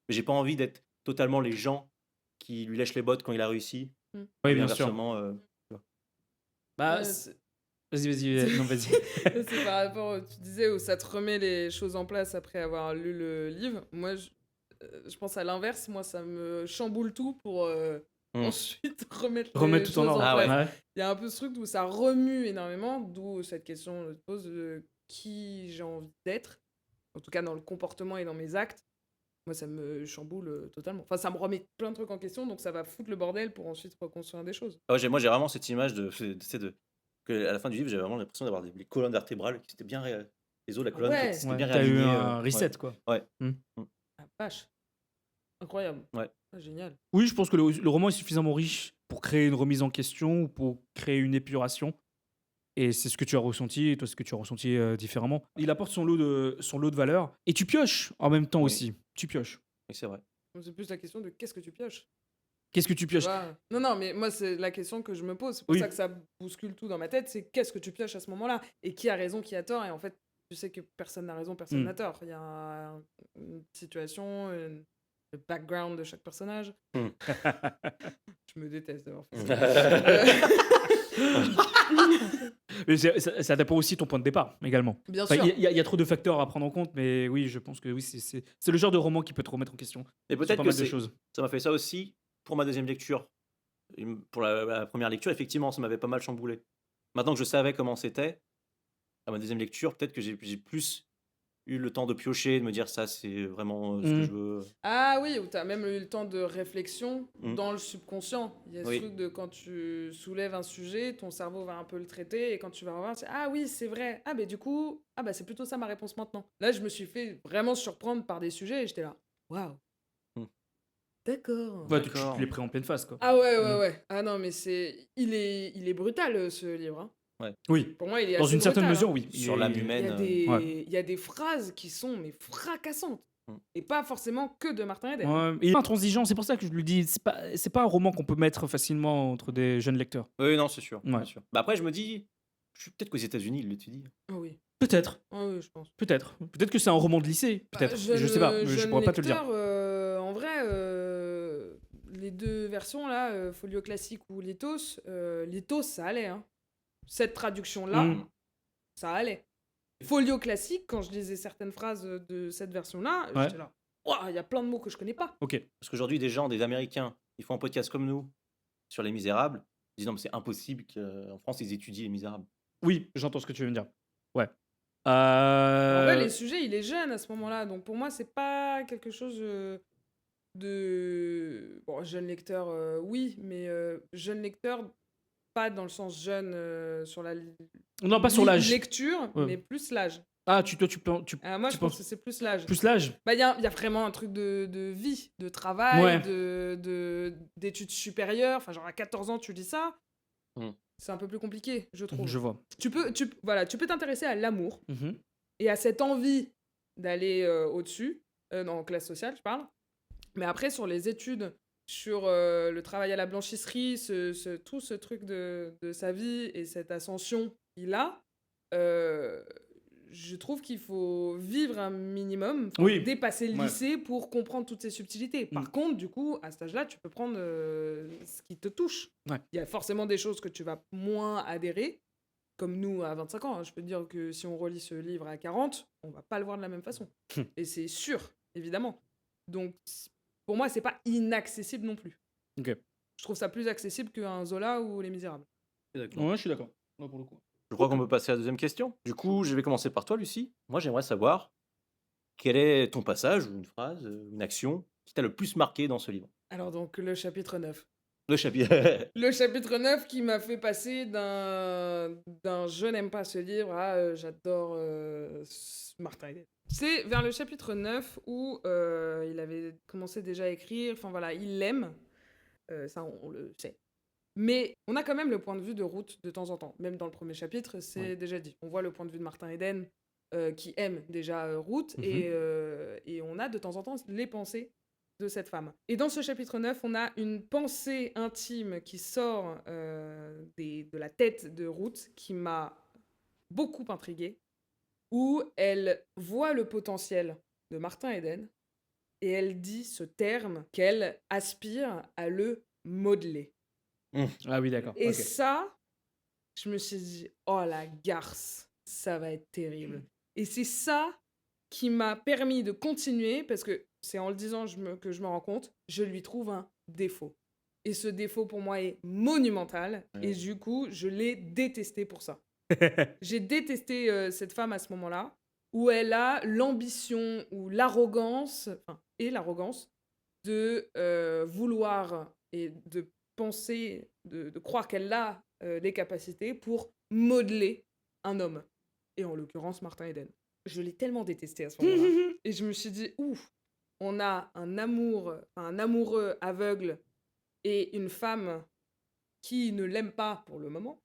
mais j'ai pas envie d'être totalement les gens qui lui lèchent les bottes quand il a réussi. Mm. Oui, Et bien sûr. inversement, Bah, Ouais, vas-y, non, vas-y. c'est par rapport, tu disais, où ça te remet les choses en place après avoir lu le livre. Moi, je pense à l'inverse. Moi, ça me chamboule tout pour ensuite remettre les Remettre tout en choses ordre. Ah ouais. place. Il y a un peu ce truc où ça remue énormément, d'où cette question que je pose de qui j'ai envie d'être, en tout cas dans le comportement et dans mes actes. Moi, ça me chamboule totalement. Enfin, ça me remet plein de trucs en question, donc ça va foutre le bordel pour ensuite reconstruire des choses. Ah ouais, moi j'ai vraiment cette image que à la fin du livre, j'avais vraiment l'impression d'avoir les colonnes vertébrales qui étaient bien les os de la colonne ouais. qui s'étaient Ouais, bien t'as eu réalignées. un reset, quoi. Ouais. Ah, vache. Incroyable. Ouais. Ah, génial. Oui, je pense que le roman est suffisamment riche pour créer une remise en question ou pour créer une épuration. Et c'est ce que tu as ressenti, et toi, ce que tu as ressenti différemment. Il apporte son lot de valeurs. Et tu pioches en même temps Oui. aussi. Tu pioches. Oui, c'est vrai. C'est plus la question de qu'est-ce que tu pioches. Qu'est-ce que tu Tu pioches? vois. Non, mais moi, c'est la question que je me pose. C'est pour Oui. ça que ça bouscule tout dans ma tête. C'est qu'est-ce que tu pioches à ce moment-là? Et qui a raison, qui a tort? Et en fait, tu sais que personne n'a raison, personne Mm. n'a tort. Il y a une situation, le background de chaque personnage. Mm. Je me déteste d'avoir fait ça. Mais ça dépend aussi de ton point de départ, également. Bien Enfin, sûr. il y a trop de facteurs à prendre en compte, mais oui, je pense que oui, c'est le genre de roman qui peut te remettre en question. Et Sur peut-être pas que mal de choses. ça m'a fait ça aussi pour ma deuxième lecture. Pour la première lecture, effectivement, ça m'avait pas mal chamboulé. Maintenant que je savais comment c'était, à ma deuxième lecture, peut-être que j'ai plus eu le temps de piocher, de me dire ça, c'est vraiment ce que Mm. je veux. Ah oui, où tu as même eu le temps de réflexion Mm. dans le subconscient. Il y a ce Oui. truc de quand tu soulèves un sujet, ton cerveau va un peu le traiter et quand tu vas revoir, tu dis, ah oui, c'est vrai. Ah, mais du coup, c'est plutôt ça ma réponse maintenant. Là, je me suis fait vraiment surprendre par des sujets et j'étais là, waouh. Mm. D'accord. Ouais, tu D'accord. l'es pris en pleine face, quoi. Ah ouais, Mm. ouais. Ah non, mais il est brutal ce livre. Hein. Oui, Pour moi, il est dans assez une certaine brutal, mesure, hein. oui. Sur l'âme humaine. Ouais. Il y a des phrases qui sont mais fracassantes. Mm. Et pas forcément que de Martin Eden. Ouais, il est intransigeant, c'est pour ça que je lui dis, c'est pas un roman qu'on peut mettre facilement entre des jeunes lecteurs. Oui, non, c'est sûr. Ouais. C'est sûr. Bah après, je me dis, peut-être qu'aux États-Unis, ils l'étudient. Ah oui. Peut-être, Ah oui, je pense. peut-être. Peut-être que c'est un roman de lycée, peut-être. Je sais pas, je pourrais pas te le dire. En vrai, les deux versions là, Folio Classique ou Lithos, Lithos ça allait. Hein. Cette traduction-là, Mm. ça allait. Folio Classique, quand je lisais certaines phrases de cette version-là, Ouais. j'étais là. Ouah, il y a plein de mots que je connais pas. Ok. Parce qu'aujourd'hui, des Américains, ils font un podcast comme nous sur Les Misérables, ils disent non, mais c'est impossible qu'en France, ils étudient Les Misérables. Oui, j'entends ce que tu veux me dire. Ouais. En vrai, les sujets, il est jeune à ce moment-là, donc pour moi, c'est pas quelque chose de. Bon, jeune lecteur, oui, mais jeune lecteur, pas dans le sens jeune sur la Non, pas sur l'âge. lecture, Ouais. mais plus l'âge. Ah, tu Moi, tu je pense penses que c'est plus l'âge. plus l'âge? Bah, il y a vraiment un truc de vie, de travail, Ouais. d'études supérieures. Enfin, genre à 14 ans, tu dis ça. Mm. C'est un peu plus compliqué, je trouve. Je vois. Tu peux t'intéresser à l'amour Mhm. et à cette envie d'aller au-dessus, en classe sociale, je parle. Mais après, sur les études, sur le travail à la blanchisserie, tout ce truc de sa vie et cette ascension qu'il a, je trouve qu'il faut vivre un minimum, Oui. dépasser le Ouais. lycée pour comprendre toutes ces subtilités. Par Mm. contre, du coup, à cet âge-là, tu peux prendre ce qui te touche. Ouais. Il y a forcément des choses que tu vas moins adhérer, comme nous à 25 ans. Hein. Je peux te dire que si on relit ce livre à 40, on va pas le voir de la même façon. Et c'est sûr, évidemment. Donc, pour moi, c'est pas inaccessible non plus. Ok. Je trouve ça plus accessible qu'un Zola ou Les Misérables. D'accord. Ouais, je suis d'accord. Ouais, pour le coup. Je crois qu'on peut passer à la deuxième question. Du coup, je vais commencer par toi, Lucie. Moi, j'aimerais savoir quel est ton passage, ou une phrase, une action qui t'a le plus marqué dans ce livre. Alors donc, le chapitre 9. Le chapitre. Le chapitre 9 qui m'a fait passer d'un je n'aime pas ce livre à j'adore Martin Eden. C'est vers le chapitre 9 où il avait commencé déjà à écrire, enfin voilà, il l'aime, ça on le sait. Mais on a quand même le point de vue de Ruth de temps en temps. Même dans le premier chapitre, c'est Ouais. déjà dit. On voit le point de vue de Martin Eden qui aime déjà Ruth Mhm. et on a de temps en temps les pensées de cette femme. Et dans ce chapitre 9, on a une pensée intime qui sort de la tête de Ruth qui m'a beaucoup intriguée, où elle voit le potentiel de Martin Eden et elle dit ce terme qu'elle aspire à le modeler. Ah oui, d'accord. Et ok. ça, je me suis dit, oh la garce, ça va être terrible. Et c'est ça qui m'a permis de continuer, parce que c'est en le disant que je me rends compte, je lui trouve un défaut. Et ce défaut, pour moi, est monumental. Ouais. Et du coup, je l'ai détesté pour ça. J'ai détesté cette femme à ce moment-là, où elle a l'ambition ou l'arrogance, de vouloir et de penser, de croire qu'elle a les capacités pour modeler un homme. Et en l'occurrence, Martin Eden. Je l'ai tellement détesté à ce moment-là. Et je me suis dit, ouf, on a un amoureux aveugle et une femme qui ne l'aime pas pour le moment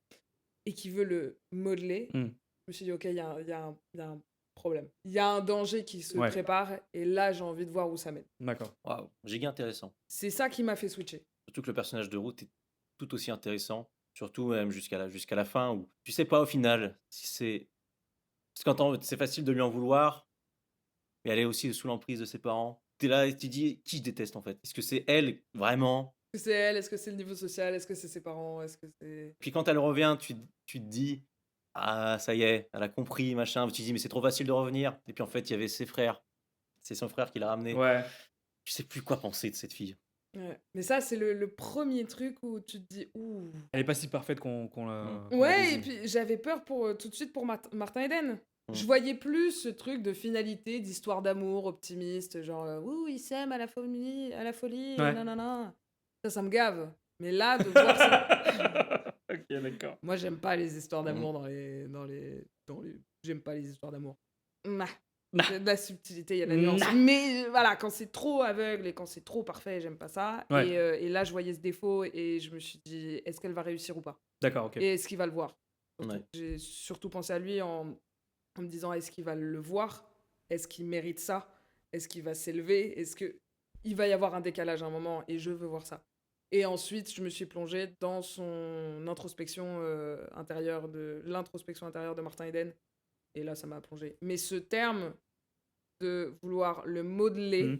et qui veut le modeler. Mm. Je me suis dit, ok, il y a un problème. Il y a un danger qui se Ouais. prépare et là, j'ai envie de voir où ça mène. D'accord. Waouh, giga intéressant. C'est ça qui m'a fait switcher. Surtout que le personnage de Ruth est tout aussi intéressant. Surtout même jusqu'à la fin où tu sais pas au final si c'est. Parce que c'est facile de lui en vouloir, mais elle est aussi sous l'emprise de ses parents. T'es là et tu dis qui je déteste en fait. Est-ce que c'est elle vraiment? Est-ce que c'est elle? Est-ce que c'est le niveau social? Est-ce que c'est ses parents? Est-ce que c'est... Puis quand elle revient, tu te dis ah ça y est, elle a compris machin. Tu te dis mais c'est trop facile de revenir. Et puis en fait il y avait ses frères. C'est son frère qui l'a ramené. Ouais. Je sais plus quoi penser de cette fille. Ouais. Mais ça, c'est le premier truc où tu te dis, ouh. Elle est pas si parfaite qu'on la. Mm. qu'on la Ouais, et désigne. puis j'avais peur tout de suite pour Martin Eden. Mm. Je voyais plus ce truc de finalité, d'histoire d'amour optimiste, genre, ouh, ils s'aiment à la folie, Ouais. nanana. Ça me gave. Mais là, de voir ça... Ok, d'accord. Moi, j'aime pas les histoires d'amour dans les... J'aime pas les histoires d'amour. Nah. Nah. Il y a de la subtilité, il y a de la nuance. Nah. Mais voilà, quand c'est trop aveugle et quand c'est trop parfait, j'aime pas ça. Ouais. Et là, je voyais ce défaut et je me suis dit, est-ce qu'elle va réussir ou pas? D'accord, ok. Et est-ce qu'il va le voir? Surtout. Ouais. J'ai surtout pensé à lui en me disant, est-ce qu'il va le voir? Est-ce qu'il mérite ça? Est-ce qu'il va s'élever? Est-ce qu'il va y avoir un décalage à un moment? Et je veux voir ça. Et ensuite, je me suis plongée dans son introspection intérieure, l'introspection intérieure de Martin Eden. Et là, ça m'a plongée. Mais ce terme de vouloir le modeler, Mhm.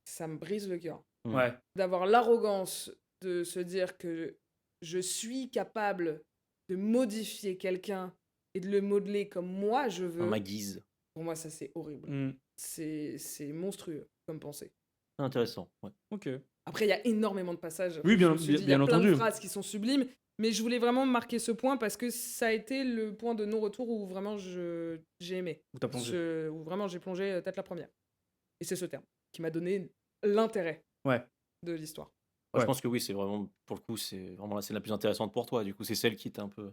ça me brise le cœur. Ouais. D'avoir l'arrogance de se dire que je suis capable de modifier quelqu'un et de le modeler comme moi je À veux, ma guise. pour moi, ça, c'est horrible. Mm. C'est monstrueux comme pensée. Intéressant. Ouais. Ok. Après, il y a énormément de passages. Oui, Je bien- me suis dit, bien il y a plein de entendu. phrases qui sont sublimes, mais je voulais vraiment marquer ce point parce que ça a été le point de non-retour où vraiment j'ai aimé. Où t'as plongé. Où vraiment j'ai plongé tête la première. Et c'est ce terme qui m'a donné l'intérêt Ouais. de l'histoire. Moi, Ouais. je pense que oui, c'est vraiment, pour le coup, c'est vraiment la scène la plus intéressante pour toi. Du coup, c'est celle qui t'a un peu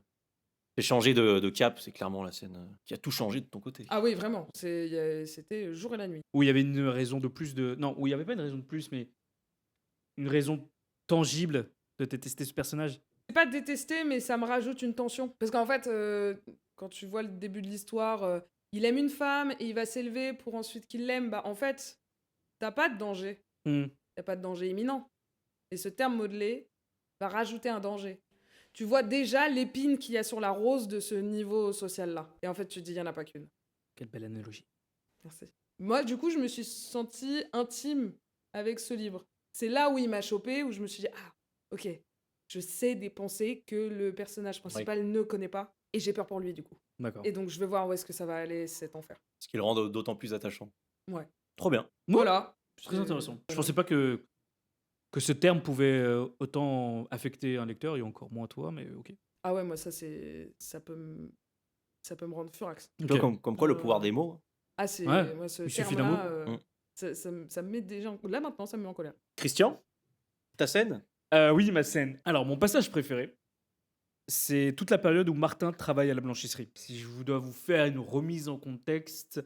fait changer de cap. C'est clairement la scène qui a tout changé de ton côté. Ah oui, vraiment. C'était jour et la nuit. Où il y avait une raison de plus de. Non, où il n'y avait pas une raison de plus, mais une raison tangible de détester ce personnage. C'est pas détesté, mais ça me rajoute une tension. Parce qu'en fait, quand tu vois le début de l'histoire, il aime une femme et il va s'élever pour ensuite qu'il l'aime. Bah, en fait, t'as pas de danger. Mm. Y a pas de danger imminent. Et ce terme modelé va rajouter un danger. Tu vois déjà l'épine qu'il y a sur la rose de ce niveau social-là. Et en fait, tu te dis, il n'y en a pas qu'une. Quelle belle analogie. Merci. Moi, du coup, je me suis sentie intime avec ce livre. C'est là où il m'a chopé, où je me suis dit, ah, ok, je sais des pensées que le personnage principal ne connaît pas. Et j'ai peur pour lui, du coup. D'accord. Et donc, je veux voir où est-ce que ça va aller, cet enfer. Ce qui le rend d'autant plus attachant. Ouais. Trop bien. Moi, Voilà. c'est très intéressant. Je pensais pas que Que ce terme pouvait autant affecter un lecteur et encore moins toi, mais ok. Ah ouais, moi, ça peut me rendre furax. Tu vois, Ok. comme quoi le pouvoir des mots. Ah, c'est. Ouais, Moi, ce il suffit d'un mot. terme-là, Mm. ça me met déjà. Là, maintenant, ça me met en colère. Christian, ta scène? Oui, ma scène. Alors, mon passage préféré, c'est toute la période où Martin travaille à la blanchisserie. Si je dois vous faire une remise en contexte,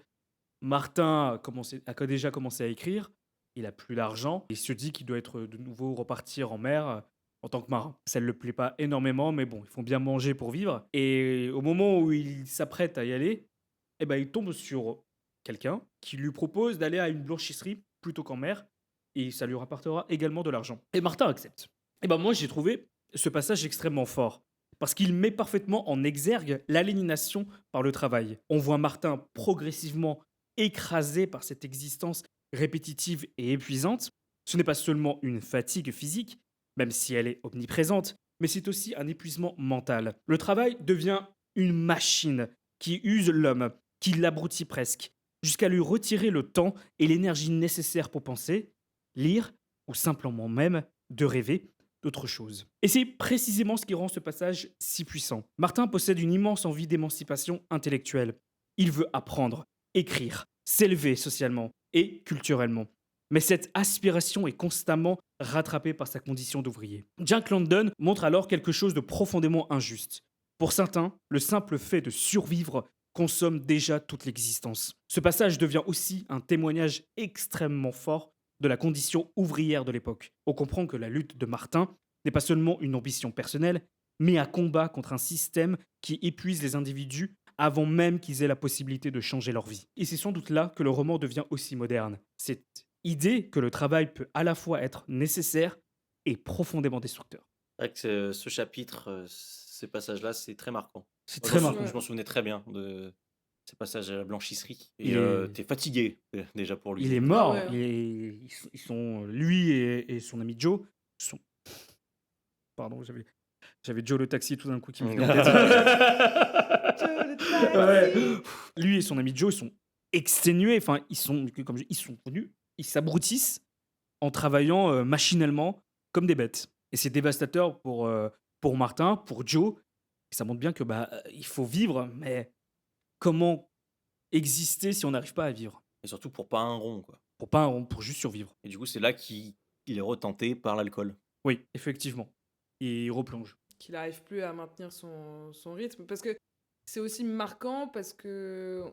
Martin a déjà commencé à écrire, il a plus d'argent, il se dit qu'il doit être de nouveau repartir en mer en tant que marin. Ça ne le plaît pas énormément, mais bon, il faut bien manger pour vivre. Et au moment où il s'apprête à y aller, eh ben, il tombe sur quelqu'un qui lui propose d'aller à une blanchisserie plutôt qu'en mer, et ça lui rapportera également de l'argent. Et Martin accepte. Et ben moi, j'ai trouvé ce passage extrêmement fort parce qu'il met parfaitement en exergue l'aliénation par le travail. On voit Martin progressivement écrasé par cette existence répétitive et épuisante. Ce n'est pas seulement une fatigue physique, même si elle est omniprésente, mais c'est aussi un épuisement mental. Le travail devient une machine qui use l'homme, qui l'abrutit presque, jusqu'à lui retirer le temps et l'énergie nécessaires pour penser, lire ou simplement même de rêver d'autre chose. Et c'est précisément ce qui rend ce passage si puissant. Martin possède une immense envie d'émancipation intellectuelle. Il veut apprendre, écrire, s'élever socialement et culturellement. Mais cette aspiration est constamment rattrapée par sa condition d'ouvrier. Jack London montre alors quelque chose de profondément injuste. Pour certains, le simple fait de survivre consomme déjà toute l'existence. Ce passage devient aussi un témoignage extrêmement fort de la condition ouvrière de l'époque. On comprend que la lutte de Martin n'est pas seulement une ambition personnelle, mais un combat contre un système qui épuise les individus avant même qu'ils aient la possibilité de changer leur vie. Et c'est sans doute là que le roman devient aussi moderne. Cette idée que le travail peut à la fois être nécessaire et profondément destructeur. C'est vrai que ce chapitre, ces passages-là, c'est très marquant. C'est Moi, très je marquant. Je m'en souvenais très bien de ces passages à la blanchisserie. Il Et est- t'es fatigué déjà pour lui. Il est mort. Ah ouais. Ils sont, lui et son ami Joe sont. Pardon, j'avais Joe le taxi tout d'un coup qui me venait en tête. Ouais. Lui et son ami Joe, ils sont exténués. Enfin, ils sont venus, ils s'abrutissent en travaillant machinalement comme des bêtes. Et c'est dévastateur pour Martin, pour Joe. Et ça montre bien que il faut vivre, mais comment exister si on n'arrive pas à vivre? Et surtout pour pas un rond, quoi. Pour juste survivre. Et du coup, c'est là qu'il est retenté par l'alcool. Oui, effectivement. Et il replonge. Qu'il n'arrive plus à maintenir son rythme. Parce que c'est aussi marquant parce que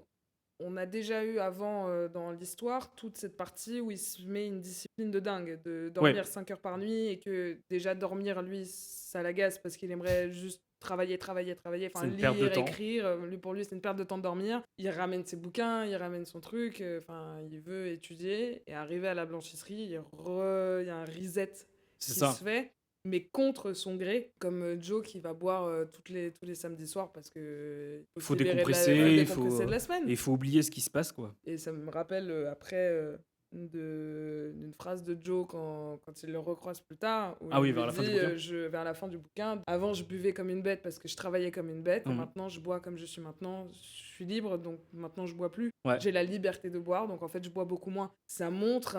on a déjà eu avant dans l'histoire toute cette partie où il se met une discipline de dingue, de dormir 5 heures par nuit et que déjà dormir, lui, ça l'agace parce qu'il aimerait juste travailler, enfin C'est une perte de lire, temps. écrire. Pour lui, c'est une perte de temps de dormir. Il ramène ses bouquins, il ramène son truc, enfin, il veut étudier et arriver à la blanchisserie, il y a un reset C'est qui ça. se fait, mais contre son gré, comme Joe qui va boire tous les samedis soirs parce que Il faut se libérer décompresser, de la semaine. Et il faut oublier ce qui se passe, quoi. Et ça me rappelle après d'une phrase de Joe quand il le recroise plus tard. Où Ah oui, il vers lui la fin du dit, bouquin. vers la fin du bouquin. Avant, je buvais comme une bête parce que je travaillais comme une bête. Et Mhm. maintenant, je bois comme je suis maintenant. Je suis libre, donc maintenant, je bois plus. Ouais. J'ai la liberté de boire, donc en fait, je bois beaucoup moins. Ça montre,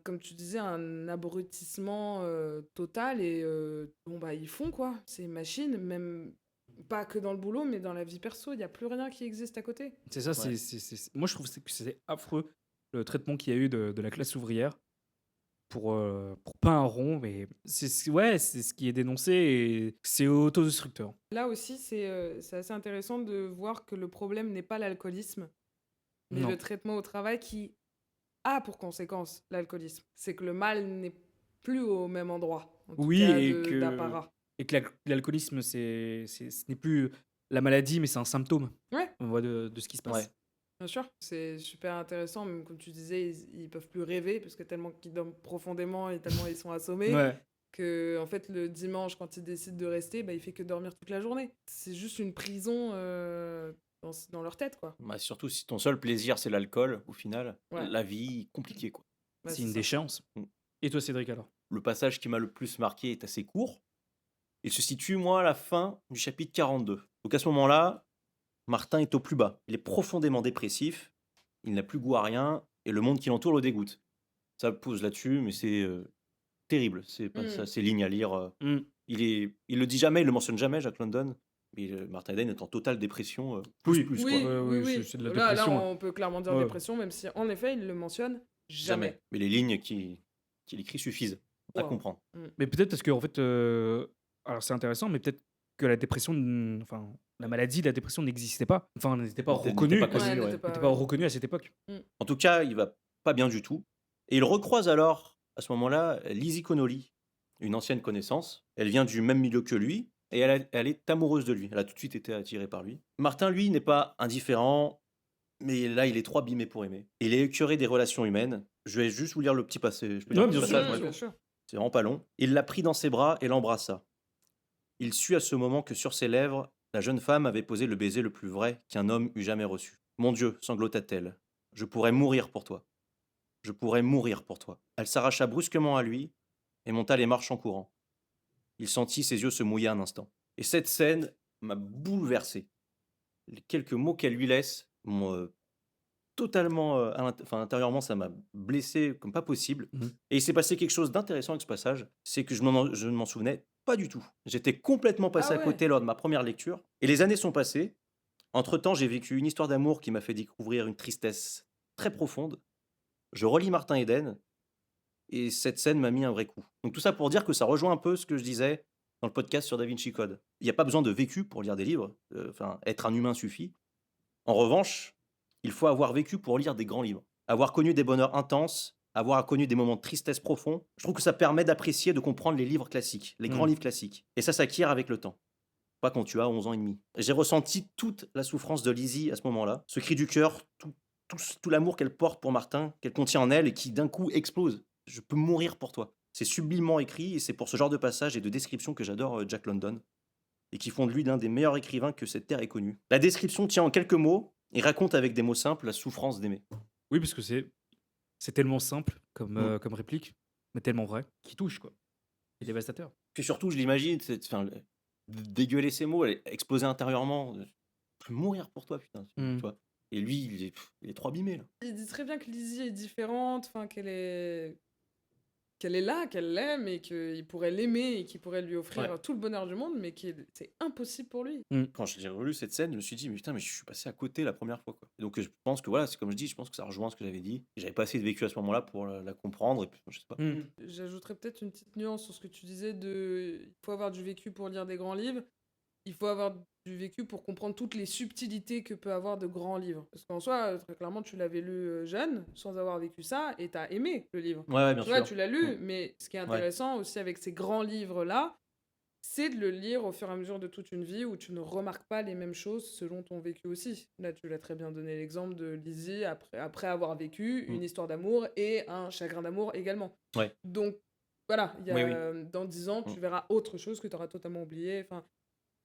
comme tu disais, un abrutissement total. Et ils font quoi. C'est une machine, même pas que dans le boulot, mais dans la vie perso. Il n'y a plus rien qui existe à côté. C'est ça, Ouais. moi je trouve que c'est affreux le traitement qu'il y a eu de la classe ouvrière pour pas un rond, mais c'est ce qui est dénoncé et c'est autodestructeur. Là aussi, c'est assez intéressant de voir que le problème n'est pas l'alcoolisme, mais Non. le traitement au travail qui a pour conséquence l'alcoolisme. C'est que le mal n'est plus au même endroit, en tout Oui, cas et que d'apparat. l'alcoolisme ce n'est plus la maladie, mais c'est un symptôme. Ouais. On voit de ce qui se passe. Ouais. Bien sûr, c'est super intéressant, même comme tu disais, ils peuvent plus rêver, parce que tellement qu'ils dorment profondément et tellement ils sont assommés, Ouais. que en fait le dimanche, quand ils décident de rester, il fait que dormir toute la journée. C'est juste une prison dans leur tête, quoi. Bah, surtout si ton seul plaisir, c'est l'alcool, au final, Ouais. la vie, compliquée, quoi. Bah, C'est une ça. déchéance. Mm. Et toi, Cédric, alors? Le passage qui m'a le plus marqué est assez court. Il se situe, moi, à la fin du chapitre 42. Donc à ce moment-là, Martin est au plus bas. Il est profondément dépressif, il n'a plus goût à rien, et le monde qui l'entoure le dégoûte. Ça pose là-dessus, mais c'est terribles. C'est pas ça, Mm. ces lignes à lire. Mm. Il le dit jamais, il le mentionne jamais, Jack London. Mais Martin Eden est en totale dépression, plus, Oui. plus, Oui, quoi. Ouais, oui, c'est oui. c'est de la Là, dépression. on peut clairement dire Ouais. dépression, même si en effet, il le mentionne Jamais. jamais. Mais les lignes qu'il écrit suffisent à Wow. comprendre. Mais peut-être parce que, en fait, alors c'est intéressant, mais peut-être que la dépression, enfin, la maladie de la dépression n'existait pas. Enfin, n'était pas N'était reconnue. pas à connue, ce- Ouais, ouais. n'était pas. n'était pas reconnue à cette époque. En tout cas, il va pas bien du tout. Et il recroise alors, à ce moment-là, Lizzie Connolly, une ancienne connaissance. Elle vient du même milieu que lui et elle est amoureuse de lui. Elle a tout de suite été attirée par lui. Martin, lui, n'est pas indifférent, mais là, il est trop abîmé pour aimer. Il est écœuré des relations humaines. Je vais juste vous lire le petit passé. Je peux lire Ouais, le bien petit sûr, passage, bien ouais. Bien sûr. C'est vraiment pas long. Il la prit dans ses bras et l'embrassa. Il sut à ce moment que sur ses lèvres, la jeune femme avait posé le baiser le plus vrai qu'un homme eût jamais reçu. Mon Dieu, sanglota-t-elle, je pourrais mourir pour toi. Je pourrais mourir pour toi. Elle s'arracha brusquement à lui et monta les marches en courant. Il sentit ses yeux se mouiller un instant. Et cette scène m'a bouleversé. Les quelques mots qu'elle lui laisse m'ont totalement, intérieurement, ça m'a blessé comme pas possible. Mhm. Et il s'est passé quelque chose d'intéressant avec ce passage, c'est que je ne m'en souvenais pas du tout. J'étais complètement passé Ah à ouais. côté lors de ma première lecture. Et les années sont passées. Entre-temps, j'ai vécu une histoire d'amour qui m'a fait découvrir une tristesse très profonde. Je relis Martin Eden et cette scène m'a mis un vrai coup. Donc tout ça pour dire que ça rejoint un peu ce que je disais dans le podcast sur Da Vinci Code. Il n'y a pas besoin de vécu pour lire des livres. Être un humain suffit. En revanche, il faut avoir vécu pour lire des grands livres. Avoir connu des bonheurs intenses, avoir connu des moments de tristesse profonds. Je trouve que ça permet d'apprécier, de comprendre les livres classiques, les grands livres classiques. Et ça s'acquiert avec le temps. Pas quand tu as 11 ans et demi. J'ai ressenti toute la souffrance de Lizzie à ce moment-là. Ce cri du cœur, tout l'amour qu'elle porte pour Martin, qu'elle contient en elle et qui d'un coup explose. Je peux mourir pour toi. C'est sublimement écrit et c'est pour ce genre de passage et de description que j'adore Jack London et qui font de lui l'un des meilleurs écrivains que cette terre ait connu. La description tient en quelques mots et raconte avec des mots simples la souffrance d'aimer. Oui, parce que c'est tellement simple Mm. comme réplique, mais tellement vrai, qui touche, quoi. Et dévastateur. Puis surtout, je l'imagine, dégueuler ses mots, exploser intérieurement. Je peux mourir pour toi, putain. Mm. Tu vois. Et lui, il est trop abîmé, là. Il dit très bien que Lizzie est différente, enfin qu'elle est là, qu'elle l'aime et qu'il pourrait l'aimer et qu'il pourrait lui offrir Ouais. tout le bonheur du monde, mais que c'est impossible pour lui. Quand j'ai relu cette scène, je me suis dit, mais putain, mais je suis passé à côté la première fois, quoi. Et donc, je pense que voilà, c'est comme je dis, je pense que ça rejoint ce que j'avais dit. Et j'avais pas assez de vécu à ce moment-là pour la comprendre, et puis, je sais pas. Mm. J'ajouterais peut-être une petite nuance sur ce que tu disais de il faut avoir du vécu pour lire des grands livres. Il faut avoir du vécu pour comprendre toutes les subtilités que peut avoir de grands livres. Parce qu'en soi, très clairement, tu l'avais lu jeune, sans avoir vécu ça, et t'as aimé le livre. Ouais, bien Tu vois, sûr. tu l'as lu, Mm. mais ce qui est intéressant aussi avec ces grands livres-là, c'est de le lire au fur et à mesure de toute une vie où tu ne remarques pas les mêmes choses selon ton vécu aussi. Là, tu l'as très bien donné l'exemple de Lizzie après avoir vécu une histoire d'amour et un chagrin d'amour également. Ouais. Donc, voilà, il y a, Oui. dans 10 ans, tu Mm. verras autre chose que tu auras totalement oublié. Enfin,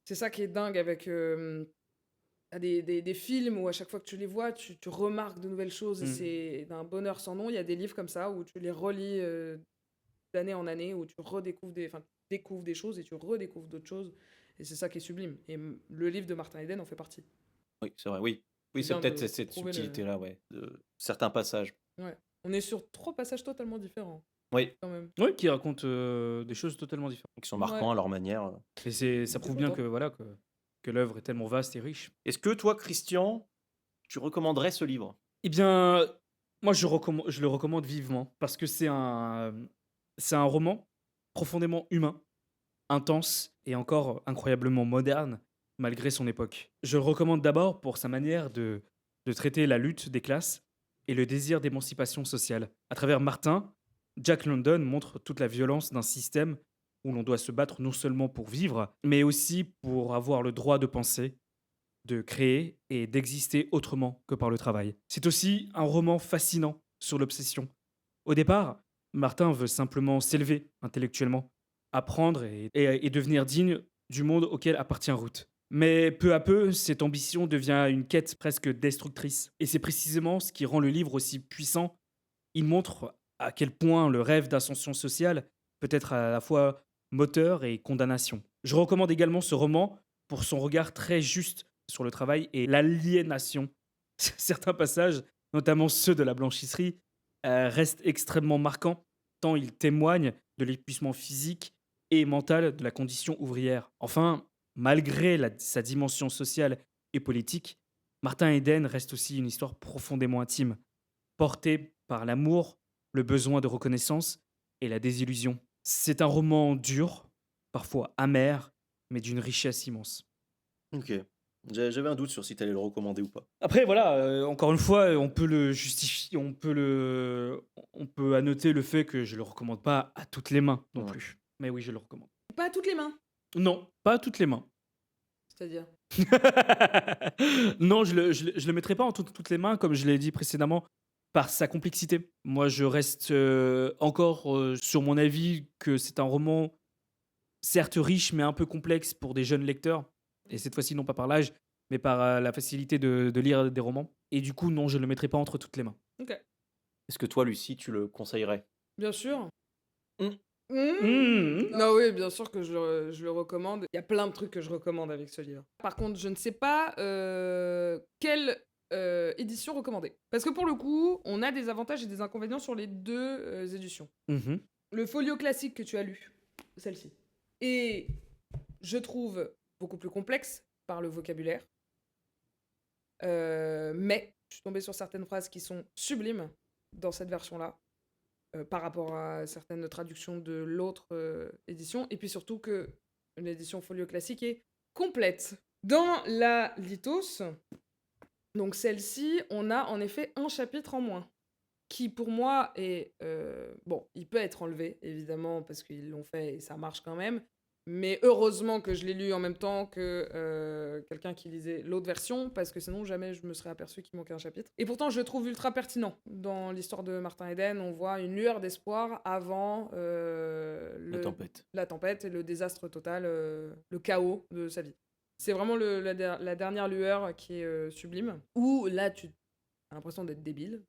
c'est ça qui est dingue avec des films où à chaque fois que tu les vois, tu remarques de nouvelles choses et c'est d'un bonheur sans nom. Il y a des livres comme ça où tu les relis d'année en année, où tu découvres des choses et tu redécouvres d'autres choses. Et c'est ça qui est sublime. Et le livre de Martin Eden en fait partie. Oui, c'est vrai, oui. Oui, C'est c'est bien peut-être de cette trouver le- subtilité-là, ouais, de certains passages. Ouais. On est sur 3 passages totalement différents, Oui, quand même. Oui, qui raconte des choses totalement différentes. qui sont marquants à leur manière. Et ça prouve bien content. que, voilà, que l'œuvre est tellement vaste et riche. Est-ce que toi, Christian, tu recommanderais ce livre? Eh bien, moi, je le recommande vivement parce que c'est un roman profondément humain, intense et encore incroyablement moderne malgré son époque. Je le recommande d'abord pour sa manière de traiter la lutte des classes et le désir d'émancipation sociale. À travers Martin, Jack London montre toute la violence d'un système où l'on doit se battre non seulement pour vivre, mais aussi pour avoir le droit de penser, de créer et d'exister autrement que par le travail. C'est aussi un roman fascinant sur l'obsession. Au départ, Martin veut simplement s'élever intellectuellement, apprendre et devenir digne du monde auquel appartient Ruth. Mais peu à peu, cette ambition devient une quête presque destructrice. Et c'est précisément ce qui rend le livre aussi puissant. Il montre à quel point le rêve d'ascension sociale peut être à la fois moteur et condamnation. Je recommande également ce roman pour son regard très juste sur le travail et l'aliénation. Certains passages, notamment ceux de la blanchisserie, restent extrêmement marquants, tant ils témoignent de l'épuisement physique et mental de la condition ouvrière. Enfin, malgré sa dimension sociale et politique, Martin Eden reste aussi une histoire profondément intime, portée par l'amour, le besoin de reconnaissance et la désillusion. C'est un roman dur, parfois amer, mais d'une richesse immense. Ok. J'avais un doute sur si t'allais le recommander ou pas. Après, voilà, encore une fois, on peut le justifier, on peut annoter le fait que je le recommande pas à toutes les mains non Ouais. plus. Mais oui, je le recommande. Pas à toutes les mains, Non, pas à toutes les mains. c'est-à-dire. Non, je le mettrai pas en toutes les mains, comme je l'ai dit précédemment, par sa complexité. Moi, je reste encore sur mon avis que c'est un roman, certes riche, mais un peu complexe pour des jeunes lecteurs. Et cette fois-ci, non pas par l'âge, mais par la facilité de lire des romans. Et du coup, non, je ne le mettrai pas entre toutes les mains. Ok, Est-ce que toi, Lucie, tu le conseillerais? bien sûr. Mm. Non, oui, bien sûr que je le recommande. Il y a plein de trucs que je recommande avec ce livre. Par contre, je ne sais pas quelle édition recommander. Parce que pour le coup, on a des avantages et des inconvénients sur les deux éditions. Mhm. Le folio classique que tu as lu, celle-ci, et je trouve beaucoup plus complexe par le vocabulaire. Mais je suis tombée sur certaines phrases qui sont sublimes dans cette version-là. Par rapport à certaines traductions de l'autre édition, et puis surtout que l'édition folio classique est complète. Dans la Lithos, donc celle-ci, on a en effet un chapitre en moins, qui pour moi est... bon, il peut être enlevé, évidemment, parce qu'ils l'ont fait et ça marche quand même, mais heureusement que je l'ai lu en même temps que quelqu'un qui lisait l'autre version, parce que sinon jamais je me serais aperçu qu'il manquait un chapitre. Et pourtant, je le trouve ultra pertinent. Dans l'histoire de Martin Eden, on voit une lueur d'espoir avant La tempête. la tempête et le désastre total, le chaos de sa vie. C'est vraiment la dernière lueur qui est sublime, où là, tu as l'impression d'être débile.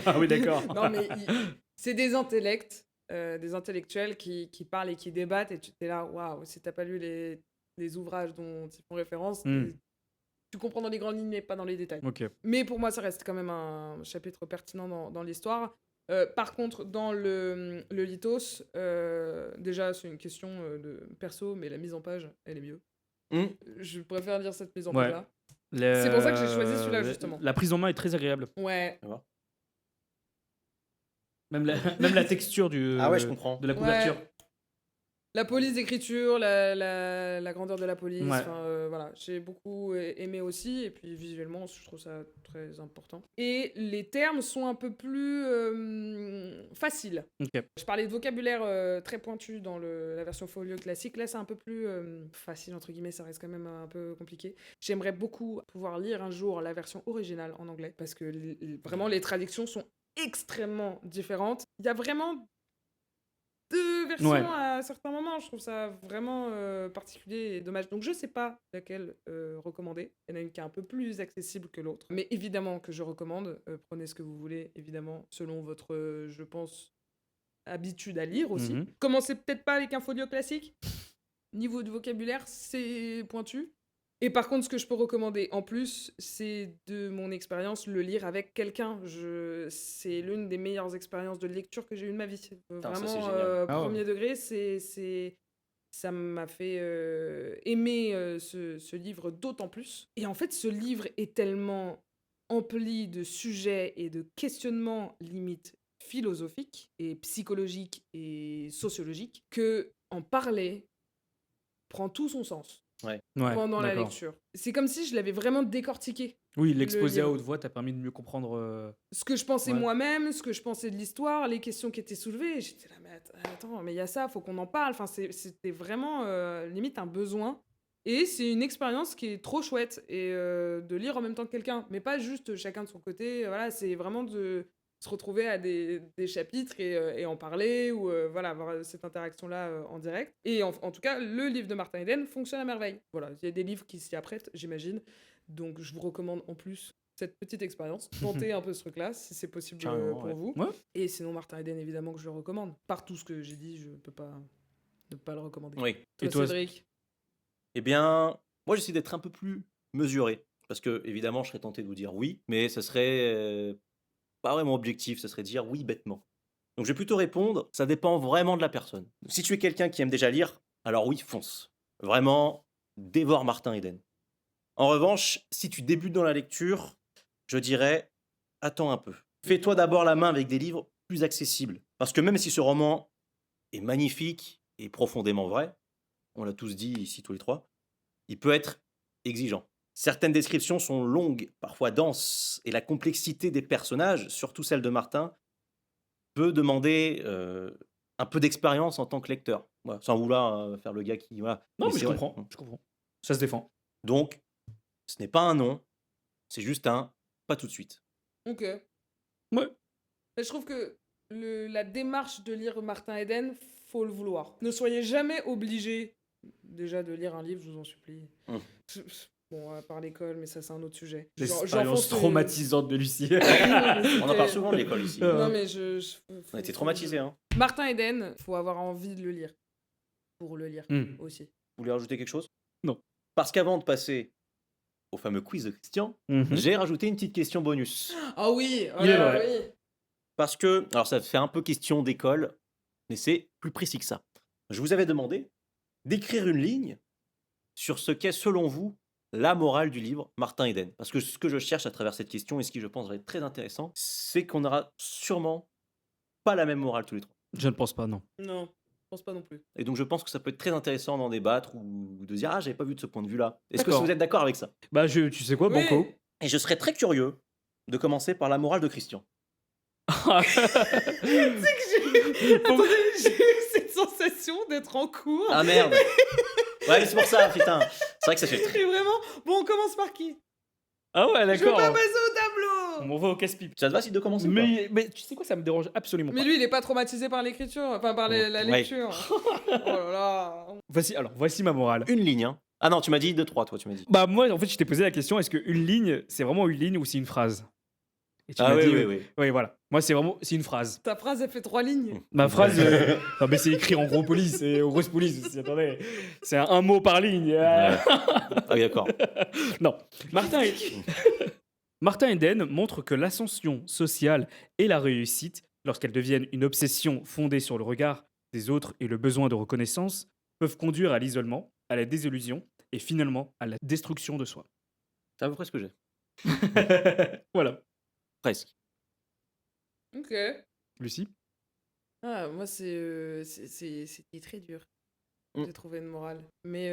Ah oui, d'accord. Non, mais c'est des intellects, des intellectuels qui parlent et qui débattent, et tu t'es là, waouh, si t'as pas lu les ouvrages dont ils font référence, tu comprends dans les grandes lignes, mais pas dans les détails. Ok. Mais pour moi, ça reste quand même un chapitre pertinent dans l'histoire. Par contre, dans le Lithos, déjà, c'est une question de perso, mais la mise en page, elle est mieux. Mm. Je préfère lire cette mise en Ouais. page-là. C'est pour ça que j'ai choisi celui-là, justement. La prise en main est très agréable. Ouais. Ça va. Même la texture Ah ouais, je comprends. de la couverture. Ouais. La police d'écriture, la grandeur de la police, Ouais. voilà, j'ai beaucoup aimé aussi, et puis visuellement, je trouve ça très important. Et les termes sont un peu plus faciles. Ok. Je parlais de vocabulaire très pointu dans la version folio classique, là c'est un peu plus facile, entre guillemets, ça reste quand même un peu compliqué. J'aimerais beaucoup pouvoir lire un jour la version originale en anglais, parce que vraiment les traductions sont extrêmement différentes. Il y a vraiment deux versions à certains moments. Je trouve ça vraiment particulier et dommage. Donc je sais pas laquelle recommander. Il y en a une qui est un peu plus accessible que l'autre. Mais évidemment que je recommande. Prenez ce que vous voulez, évidemment, selon votre, je pense, habitude à lire aussi. Mhm. Commencez peut-être pas avec un folio classique. Niveau de vocabulaire, c'est pointu. Et par contre, ce que je peux recommander en plus, c'est de mon expérience, le lire avec quelqu'un. C'est l'une des meilleures expériences de lecture que j'ai eues de ma vie. Ça, Vraiment, c'est génial. premier degré, ça m'a fait aimer ce livre d'autant plus. Et en fait, ce livre est tellement empli de sujets et de questionnements limite philosophiques et psychologiques et sociologiques que en parler prend tout son sens Ouais, pendant la d'accord. lecture. C'est comme si je l'avais vraiment décortiqué. Oui, l'exposer à livre. haute voix t'a permis de mieux comprendre. Ce que je pensais Ouais. moi-même, ce que je pensais de l'histoire, les questions qui étaient soulevées. Et j'étais là, mais attends, mais il y a ça, faut qu'on en parle. Enfin, c'était vraiment limite un besoin. Et c'est une expérience qui est trop chouette. Et de lire en même temps que quelqu'un. Mais pas juste chacun de son côté. Voilà, c'est vraiment de se retrouver à des chapitres et en parler, ou voilà, avoir cette interaction-là en direct. Et en tout cas, le livre de Martin Eden fonctionne à merveille. Voilà, il y a des livres qui s'y apprêtent, j'imagine. Donc je vous recommande en plus cette petite expérience. Tentez un peu ce truc-là, si c'est possible Carrément, pour ouais. vous. Ouais. Et sinon, Martin Eden, évidemment que je le recommande. Par tout ce que j'ai dit, je peux pas ne pas le recommander. Oui. Et toi, Cédric? Eh bien, moi, j'essaie d'être un peu plus mesuré. Parce que, évidemment, je serais tenté de vous dire oui, mais ce serait pas vraiment objectif. Ce serait dire oui bêtement. Donc je vais plutôt répondre, ça dépend vraiment de la personne. Si tu es quelqu'un qui aime déjà lire, alors oui, fonce. Vraiment, dévore Martin Eden. En revanche, si tu débutes dans la lecture, je dirais, attends un peu. Fais-toi d'abord la main avec des livres plus accessibles. Parce que même si ce roman est magnifique et profondément vrai, on l'a tous dit ici tous les trois, il peut être exigeant. Certaines descriptions sont longues, parfois denses, et la complexité des personnages, surtout celle de Martin, peut demander un peu d'expérience en tant que lecteur. Voilà, sans vouloir faire le gars qui... Voilà. Non, mais c'est je vrai. comprends. Je comprends. Ça se défend. Donc, ce n'est pas un non, c'est juste un pas tout de suite. Ok. Ouais. Mais je trouve que la démarche de lire Martin Eden, faut le vouloir. Ne soyez jamais obligé déjà de lire un livre, je vous en supplie. Hum. Bon, à part l'école, mais ça c'est un autre sujet. L'expérience J'enfonce les- traumatisante de Lucie. On en parle souvent de l'école ici. Euh, Non mais On a été traumatisés. Hein. Martin Eden, faut avoir envie de le lire. Pour le lire aussi. Vous voulez rajouter quelque chose? Non. Parce qu'avant de passer au fameux quiz de Christian, j'ai rajouté une petite question bonus. Ah oui, Il est vrai. oui. Parce que, alors ça fait un peu question d'école, mais c'est plus précis que ça. Je vous avais demandé d'écrire une ligne sur ce qu'est, selon vous, la morale du livre Martin Eden. Parce que ce que je cherche à travers cette question, et ce qui, je pense, va être très intéressant, c'est qu'on n'aura sûrement pas la même morale tous les trois. Je ne pense pas, non. Non, je pense pas non plus. Et donc, je pense que ça peut être très intéressant d'en débattre ou de dire « Ah, j'avais pas vu de ce point de vue-là ». Est-ce que D'accord. vous êtes d'accord avec ça? Bah, tu sais quoi, Oui. Banco? Et je serais très curieux de commencer par la morale de Christian. Attendez, j'ai eu cette sensation d'être en cours. Ah merde. Ouais, mais c'est pour ça, putain. C'est vrai que ça fait très... Et vraiment, bon, on commence par qui? Ah ouais, Je veux d'accord. pas passer au tableau. On va au casse-pipe. Ça te va si de commencer ou pas? Mais tu sais quoi, ça me dérange absolument Mais pas. lui, il est pas traumatisé par l'écriture, enfin par la Ouais. lecture. Oh là là. Voici ma morale. Une ligne, hein. Ah non, tu m'as dit 2-3, toi, tu m'as dit. Bah, moi, en fait, je t'ai posé la question, est-ce qu'une ligne, c'est vraiment une ligne ou c'est une phrase? Et tu Ah m'as oui, dit, oui, oui. Oui, voilà. Moi, c'est une phrase. Ta phrase, elle fait 3 lignes. Ma phrase, non, mais c'est écrit en gros police et en grosse police aussi, attendez. C'est un mot par ligne. Ouais. Ah oui, d'accord. Non. Martin Eden montre que l'ascension sociale et la réussite, lorsqu'elles deviennent une obsession fondée sur le regard des autres et le besoin de reconnaissance, peuvent conduire à l'isolement, à la désillusion et finalement à la destruction de soi. C'est à peu près ce que j'ai. Voilà. Presque. Ok. Lucie? Ah, moi, c'était très dur Mm. de trouver une morale. Mais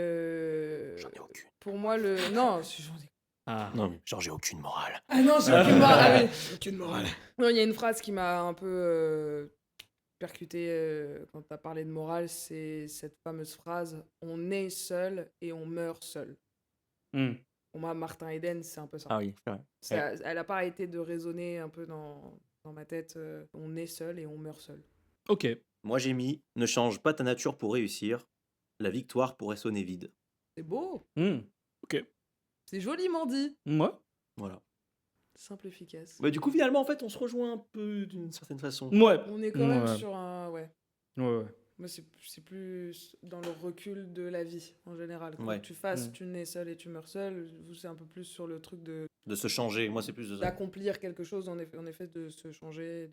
J'en ai aucune. pour moi, non, j'en ai... Ah. Non, mais genre, j'ai aucune morale. Ah non, j'ai aucune morale. Ah oui, aucune morale. Non, il y a une phrase qui m'a un peu percuté quand tu as parlé de morale, c'est cette fameuse phrase « On est seul et on meurt seul Hmm. ». Pour moi, Martin Eden, c'est un peu ça. Ah oui, c'est vrai. Elle n'a pas arrêté de résonner un peu dans ma tête. On est seul et on meurt seul. Ok. Moi, j'ai mis « Ne change pas ta nature pour réussir. La victoire pourrait sonner vide. C'est beau. Hmm. C'est joliment dit. Moi? » Voilà. Simple, efficace. Bah, du coup, finalement, en fait, on se rejoint un peu d'une certaine façon. Ouais. On est quand même Ouais. sur un... Ouais. Ouais. Moi, c'est plus dans le recul de la vie, en général. Quand Ouais. tu fasses, Mm. tu nais seul et tu meurs seul, vous, c'est un peu plus sur le truc De se changer. Moi, c'est plus de ça. d'accomplir quelque chose, en effet, de se changer.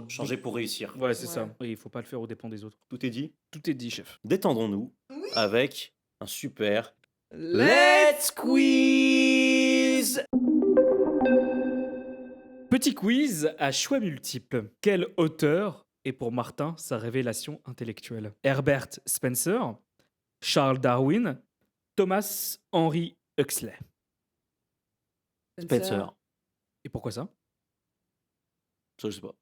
Changer pour réussir. Ouais, c'est Ouais. ça. Oui, il faut pas le faire aux dépens des autres. Tout est dit. Tout est dit, chef. Détendons-nous avec un super Let's Quiz. Petit quiz à choix multiples. Quel auteur est pour Martin sa révélation intellectuelle? Herbert Spencer, Charles Darwin, Thomas Henry Huxley. Spencer. Et pourquoi ça? Ça, je sais pas.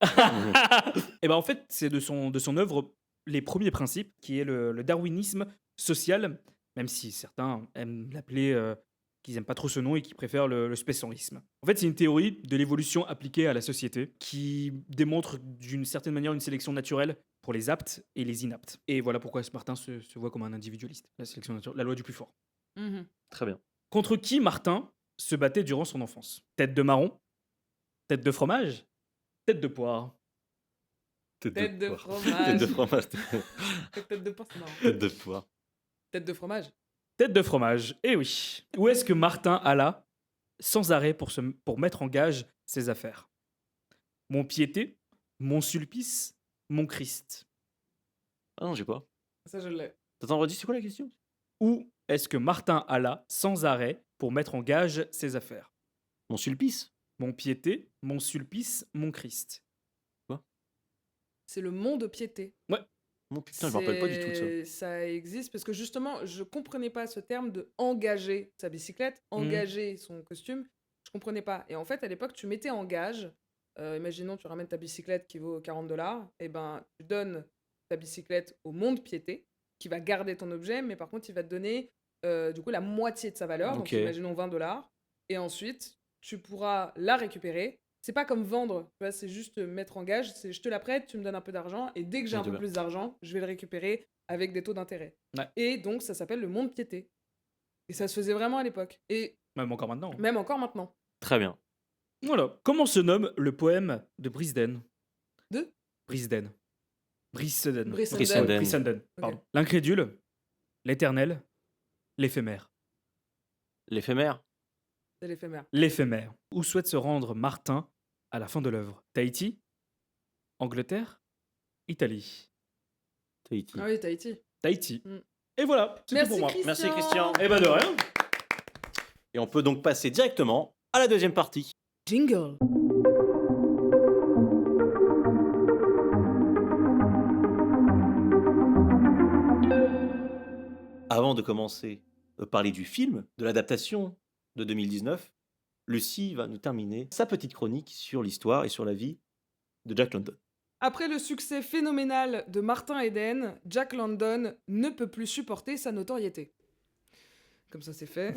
Et ben en fait, c'est de son œuvre Les Premiers Principes, qui est le darwinisme social, même si certains aiment l'appeler, qu'ils n'aiment pas trop ce nom et qui préfèrent le spécialisme. En fait, c'est une théorie de l'évolution appliquée à la société qui démontre d'une certaine manière une sélection naturelle pour les aptes et les inaptes. Et voilà pourquoi Martin se voit comme un individualiste. La sélection naturelle, la loi du plus fort. Mhm. Très bien. Contre qui Martin se battait durant son enfance? Tête de marron? Tête de fromage? Tête de poire? Tête de poire. fromage. Tête de fromage. Tête de porc, c'est marrant. Tête de poire. Tête de fromage. Tête de fromage, eh oui. Où est-ce que Martin alla sans arrêt pour mettre en gage ses affaires? Mon piété, mon sulpice, mon Christ. Ah non, j'ai pas. Ça, je l'ai. Attends, redis, c'est quoi la question? Où est-ce que Martin alla sans arrêt pour mettre en gage ses affaires? Mon Sulpice. Mon piété, mon sulpice, mon Christ. C'est le mont de piété. Mon putain, je me rappelle pas du tout de ça. Ça existe parce que justement, je comprenais pas ce terme de engager sa bicyclette, engager son costume. Je comprenais pas. Et en fait, à l'époque, tu mettais en gage. Imaginons, tu ramènes ta bicyclette qui vaut $40. Et ben, tu donnes ta bicyclette au mont de piété qui va garder ton objet, mais par contre, il va te donner du coup la moitié de sa valeur. Donc, Ok. imaginons $20. Et ensuite, tu pourras la récupérer. C'est pas comme vendre, tu vois, c'est juste mettre en gage, c'est je te la prête, tu me donnes un peu d'argent, et dès que j'ai un Ouais, peu bien. plus d'argent, je vais le récupérer avec des taux d'intérêt. Ouais. Et donc, ça s'appelle le mont de piété. Et ça se faisait vraiment à l'époque. Et Même encore maintenant. même encore maintenant. Très bien. Voilà. Comment se nomme le poème de Brisden? De Brisden. Brisden. Brissenden. Brissenden, pardon. L'incrédule, l'éternel, l'éphémère. L'éphémère. C'est l'éphémère. L'éphémère. Où souhaite se rendre Martin à la fin de l'œuvre? Tahiti? Angleterre? Italie? Tahiti. Ah oui, Tahiti. Tahiti. Mm. Et voilà, c'est tout Merci pour moi. Christian. Merci, Christian. Eh ben de rien. Et on peut donc passer directement à la deuxième partie. Jingle. Avant de commencer à parler du film, de l'adaptation de 2019, Lucie va nous terminer sa petite chronique sur l'histoire et sur la vie de Jack London. Après le succès phénoménal de Martin Eden, Jack London ne peut plus supporter sa notoriété. Comme ça, c'est fait.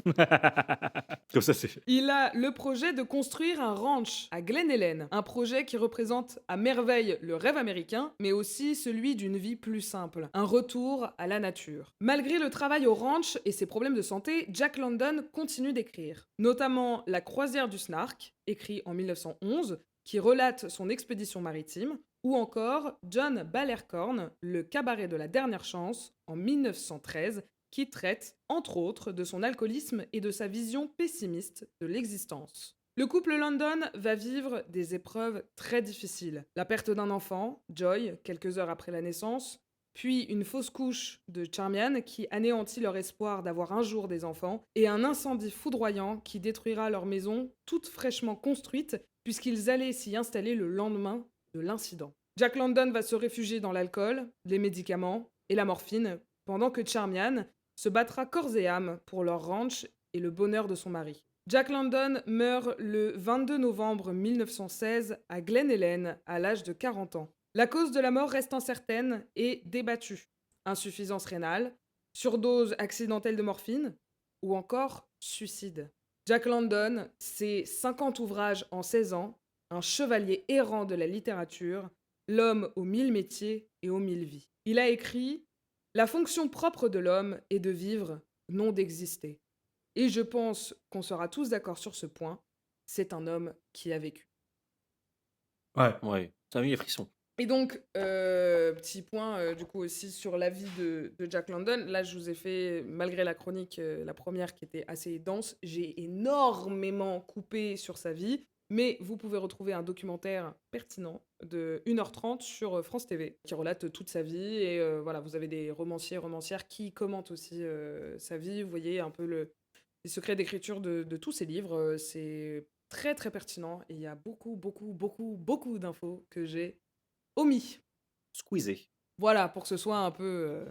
Comme ça, c'est fait. Il a le projet de construire un ranch à Glen Helen, un projet qui représente à merveille le rêve américain, mais aussi celui d'une vie plus simple, un retour à la nature. Malgré le travail au ranch et ses problèmes de santé, Jack London continue d'écrire, notamment La croisière du Snark, écrit en 1911, qui relate son expédition maritime, ou encore John Ballercorn, Le cabaret de la dernière chance, en 1913, qui traite, entre autres, de son alcoolisme et de sa vision pessimiste de l'existence. Le couple London va vivre des épreuves très difficiles. La perte d'un enfant, Joy, quelques heures après la naissance, puis une fausse couche de Charmian qui anéantit leur espoir d'avoir un jour des enfants, et un incendie foudroyant qui détruira leur maison, toute fraîchement construite, puisqu'ils allaient s'y installer le lendemain de l'incident. Jack London va se réfugier dans l'alcool, les médicaments et la morphine, pendant que Charmian se battra corps et âme pour leur ranch et le bonheur de son mari. Jack London meurt le 22 novembre 1916 à Glen Helen à l'âge de 40 ans. La cause de la mort reste incertaine et débattue. Insuffisance rénale, surdose accidentelle de morphine ou encore suicide. Jack London, c'est 50 ouvrages en 16 ans, un chevalier errant de la littérature, l'homme aux 1000 métiers et aux 1000 vies. Il a écrit « La fonction propre de l'homme est de vivre, non d'exister. Et je pense qu'on sera tous d'accord sur ce point, c'est un homme qui a vécu. » Ouais, ça m'a mis les frissons. Et donc, petit point du coup aussi sur la vie de Jack London. Là, je vous ai fait, malgré la chronique, la première qui était assez dense, j'ai énormément coupé sur sa vie. Mais vous pouvez retrouver un documentaire pertinent de 1h30 sur France TV qui relate toute sa vie. Et voilà, vous avez des romanciers et romancières qui commentent aussi sa vie. Vous voyez un peu les secrets d'écriture de tous ses livres. C'est très très pertinent. Et il y a beaucoup d'infos que j'ai omis. Squeezé. Voilà, pour que ce soit un peu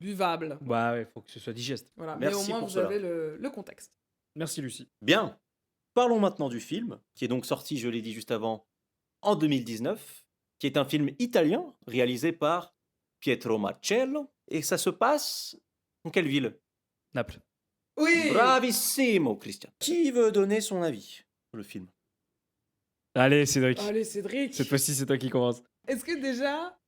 buvable. Bah ouais, faut que ce soit digeste. Voilà. Merci Mais au moins, pour vous cela. avez le contexte. Merci Lucie. Bien. Parlons maintenant du film, qui est donc sorti, je l'ai dit juste avant, en 2019, qui est un film italien réalisé par Pietro Marcello. Et ça se passe dans quelle ville? Naples. Oui. Bravissimo, Christian. Qui veut donner son avis sur le film? Allez Cédric. Allez, Cédric. Cette fois-ci, c'est toi qui commence. Est-ce que déjà,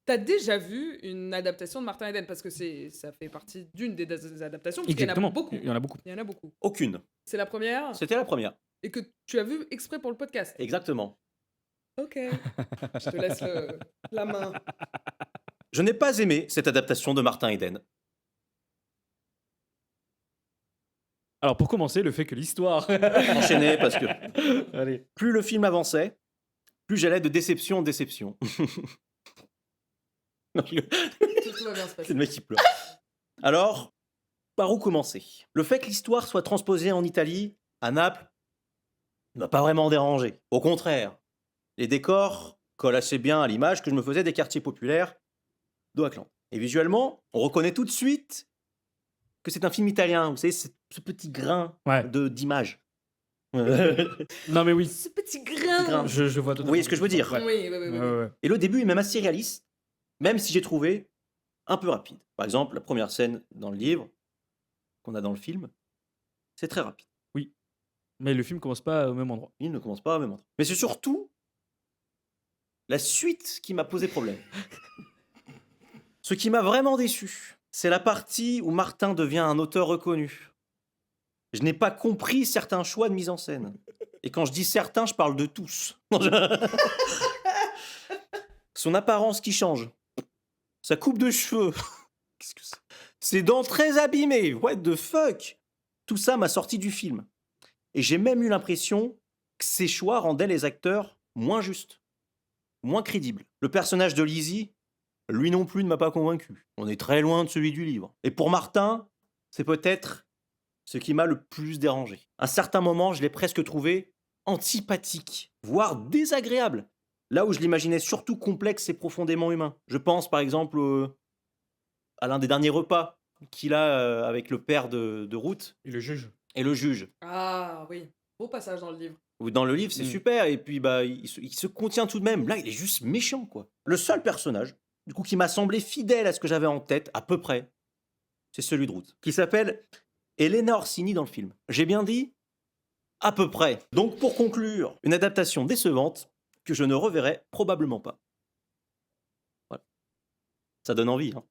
t'as déjà vu une adaptation de Martin Eden? Parce que ça fait partie d'une des adaptations, parce qu'il y en a Exactement. beaucoup. Il y en a beaucoup. Il y en a beaucoup. Aucune. C'est la première C'était la première. et que tu as vu exprès pour le podcast. Exactement. Ok. Je te laisse la main. Je n'ai pas aimé cette adaptation de Martin Eden. Alors pour commencer, le fait que l'histoire... Enchaîné parce que Allez. plus le film avançait, plus j'allais de déception en déception. Non, je rigole. Tout va bien se C'est passer. le mec qui pleure. Alors, par où commencer? Le fait que l'histoire soit transposée en Italie, à Naples, ne m'a pas vraiment dérangé. Au contraire, les décors collent assez bien à l'image que je me faisais des quartiers populaires d'Auckland. Et visuellement, on reconnaît tout de suite que c'est un film italien. Vous savez, ce petit grain Ouais. d'image. Non, mais oui. Ce petit grain. grain. Je vois totalement. Vous voyez ce que je veux dire? Oui, Ouais. oui, oui, oui. Ouais, ouais. Et le début est même assez réaliste, même si j'ai trouvé un peu rapide. Par exemple, la première scène dans le livre, qu'on a dans le film, c'est très rapide. Mais le film commence pas au même endroit. Il ne commence pas au même endroit. Mais c'est surtout la suite qui m'a posé problème. Ce qui m'a vraiment déçu, c'est la partie où Martin devient un auteur reconnu. Je n'ai pas compris certains choix de mise en scène. Et quand je dis certains, je parle de tous. Son apparence qui change. Sa coupe de cheveux. Qu'est-ce que c'est? Ses dents très abîmées. What the fuck? Tout ça m'a sorti du film. Et j'ai même eu l'impression que ces choix rendaient les acteurs moins justes, moins crédibles. Le personnage de Lizzie, lui non plus ne m'a pas convaincu. On est très loin de celui du livre. Et pour Martin, c'est peut-être ce qui m'a le plus dérangé. À certains moments, je l'ai presque trouvé antipathique, voire désagréable. Là où je l'imaginais surtout complexe et profondément humain. Je pense par exemple à l'un des derniers repas qu'il a avec le père de Ruth Et le juge. et le juge. Ah oui, beau passage dans le livre. Ou dans le livre, c'est Mm. super, et puis bah, il se contient tout de même. Là, il est juste méchant, quoi. Le seul personnage, du coup, qui m'a semblé fidèle à ce que j'avais en tête, à peu près, c'est celui de Ruth, qui s'appelle Elena Orsini dans le film. J'ai bien dit à peu près. Donc, pour conclure, une adaptation décevante que je ne reverrai probablement pas. Voilà. Ça donne envie, hein.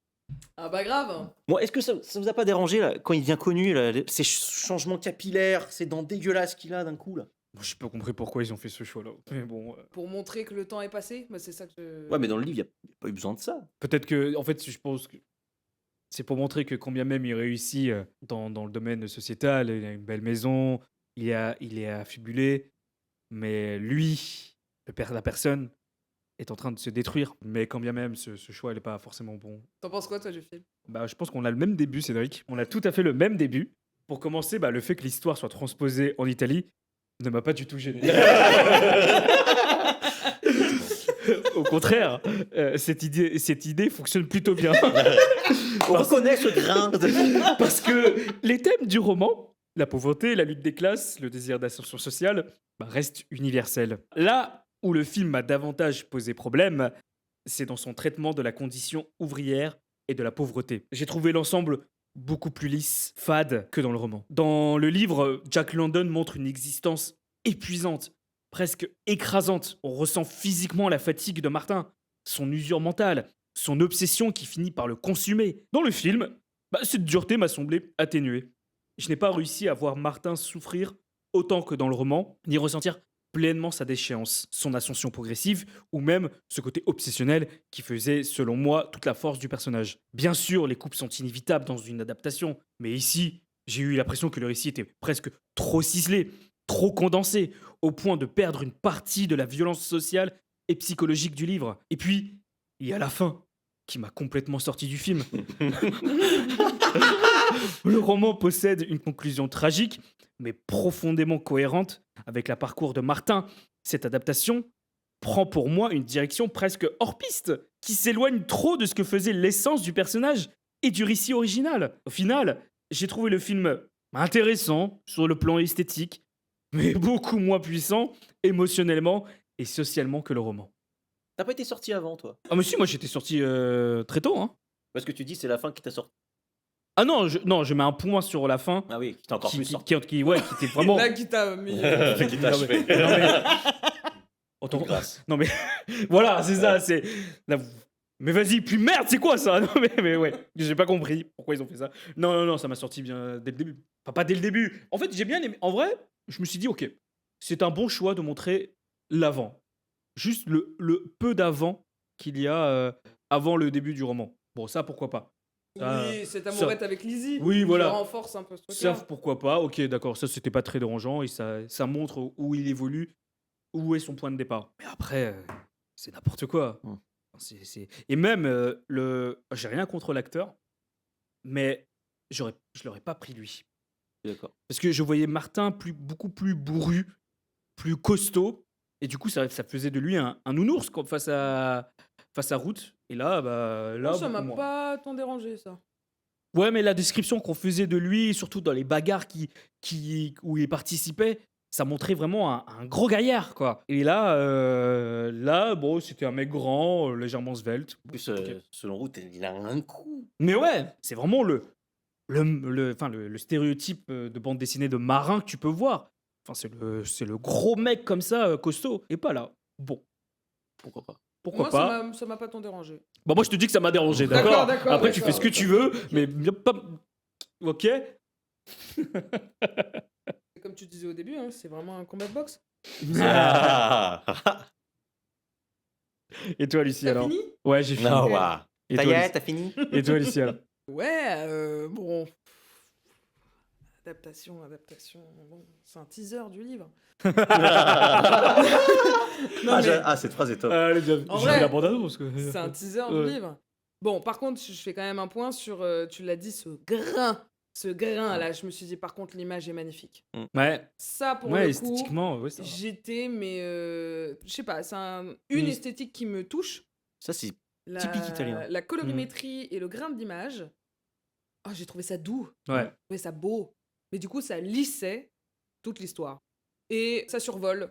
Ah bah grave. Moi, est-ce que ça vous a pas dérangé, là, quand il devient connu, là, ces changements capillaires, ces dents dégueulasses qu'il a d'un coup, là? Moi, j'ai pas compris pourquoi ils ont fait ce choix-là. Mais bon, Pour montrer que le temps est passé, bah, c'est ça que je... Ouais, mais dans le livre, il n'y a pas eu besoin de ça. peut-être que, en fait, je pense que c'est pour montrer que combien même il réussit dans le domaine sociétal, il a une belle maison, il est affubulé, mais lui, la personne, est en train de se détruire. Mais quand bien même ce choix n'est pas forcément bon. T'en penses quoi, toi, du film? Bah, je pense qu'on a le même début, Cédric. On a tout à fait le même début. Pour commencer, bah, le fait que l'histoire soit transposée en Italie ne m'a pas du tout gêné. Au contraire, cette idée fonctionne plutôt bien. On reconnaît ce grain. Parce que les thèmes du roman, la pauvreté, la lutte des classes, le désir d'ascension sociale, bah, restent universels. Là où le film m'a davantage posé problème, c'est dans son traitement de la condition ouvrière et de la pauvreté. J'ai trouvé l'ensemble beaucoup plus lisse, fade que dans le roman. Dans le livre, Jack London montre une existence épuisante, presque écrasante. On ressent physiquement la fatigue de Martin, son usure mentale, son obsession qui finit par le consumer. Dans le film, bah, cette dureté m'a semblé atténuée. Je n'ai pas réussi à voir Martin souffrir autant que dans le roman, ni ressentir pleinement sa déchéance, son ascension progressive, ou même ce côté obsessionnel qui faisait, selon moi, toute la force du personnage. Bien sûr, les coupes sont inévitables dans une adaptation, mais ici, j'ai eu l'impression que le récit était presque trop ciselé, trop condensé, au point de perdre une partie de la violence sociale et psychologique du livre. Et puis, il y a la fin, qui m'a complètement sorti du film. Le roman possède une conclusion tragique, mais profondément cohérente avec le parcours de Martin. Cette adaptation prend pour moi une direction presque hors piste, qui s'éloigne trop de ce que faisait l'essence du personnage et du récit original. Au final, j'ai trouvé le film intéressant sur le plan esthétique, mais beaucoup moins puissant émotionnellement et socialement que le roman. T'as pas été sorti avant, toi? Ah mais si, moi j'étais sorti très tôt, hein. Parce que tu dis c'est la fin qui t'a sorti. Ah non, je mets un point sur la fin. Ah oui, qui t'a encore plus sorti. Qui était vraiment. Là, qui t'a mis... Qui t'a Non, mais- achevé. non, mais- Autant- Grâce. Non mais voilà, c'est ça, c'est. Là, mais vas-y, puis merde, c'est quoi ça? Non mais ouais, j'ai pas compris pourquoi ils ont fait ça. Non, ça m'a sorti bien dès le début. Enfin, pas dès le début. En fait, j'ai bien aimé. En vrai, je me suis dit, ok, c'est un bon choix de montrer l'avant. Juste le peu d'avant qu'il y a avant le début du roman. Bon, ça, pourquoi pas. Ça- Oui, cette amourette avec Lizzie. Oui, qui voilà. renforce un peu ce Ça, truc-là. pourquoi pas. Ok, d'accord, ça, c'était pas très dérangeant et ça montre où il évolue, où est son point de départ. Mais après, c'est n'importe quoi. Hmm. Et même, j'ai rien contre l'acteur, mais je l'aurais pas pris lui. D'accord. Parce que je voyais Martin beaucoup plus bourru, plus costaud, et du coup, ça faisait de lui un nounours quoi, face à Root. Et là, Moi, ça beaucoup m'a moins. pas tant dérangé, ça. Ouais, mais la description qu'on faisait de lui, surtout dans les bagarres où il participait, ça montrait vraiment un gros gaillard, quoi. Et là, bon, c'était un mec grand, légèrement svelte. En plus, Ok. selon Root, il a un coup. Mais ouais, c'est vraiment le stéréotype de bande dessinée de marin que tu peux voir. Enfin, c'est le gros mec comme ça, costaud. Et pas là. Bon, Pourquoi pas? pourquoi Moi, pas. ça m'a pas tant dérangé. Bon, moi, je te dis que ça m'a dérangé, D'accord, d'accord. d'accord, Après, tu fais d'accord, ce que tu veux, mais pas. Ok. Comme tu disais au début, hein, c'est vraiment un combat de boxe. Ah. Et toi, Lucie, T'as alors? fini? Ouais, j'ai fini. Non, Ok. waouh. Et Ça y toi, est, Lucie? t'as fini? Et toi, Lucie, alors? Ouais, bon. Adaptation. Bon, c'est un teaser du livre. Non, mais Cette phrase est top. Allez, bien. En J'ai vrai, vu la bande-annonce. Quoi. c'est un teaser Ouais. du livre. Bon, par contre, je fais quand même un point sur, tu l'as dit, ce grain. Ce grain, là, je me suis dit, par contre, l'image est magnifique. Ouais, Ça, pour ouais, le coup, esthétiquement, ouais, ça va. j'étais, mais je sais pas, c'est une Mm. esthétique qui me touche. Ça, c'est La, typique italien. la colorimétrie et le grain d'image, j'ai trouvé ça doux, Ouais. j'ai trouvé ça beau. Mais du coup, ça lissait toute l'histoire. Et ça survole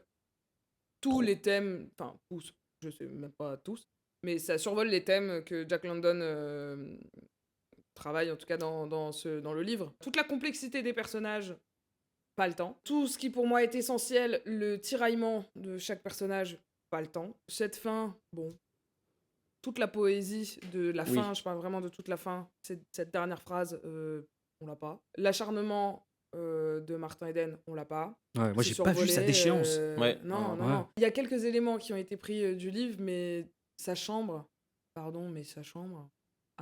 tous les thèmes, enfin, tous, je sais même pas tous, mais ça survole les thèmes que Jack London travaille, en tout cas dans le livre. Toute la complexité des personnages, pas le temps. Tout ce qui pour moi est essentiel, le tiraillement de chaque personnage, pas le temps. Cette fin, bon, toute la poésie de la Oui. fin, je parle vraiment de toute la fin, cette dernière phrase, on l'a pas. L'acharnement de Martin Eden, on l'a pas. Ouais, moi, C'est j'ai pas vu sa survolé, déchéance. Ouais. Non, non, Ouais. non. Il y a quelques éléments qui ont été pris du livre, mais sa chambre, sa chambre,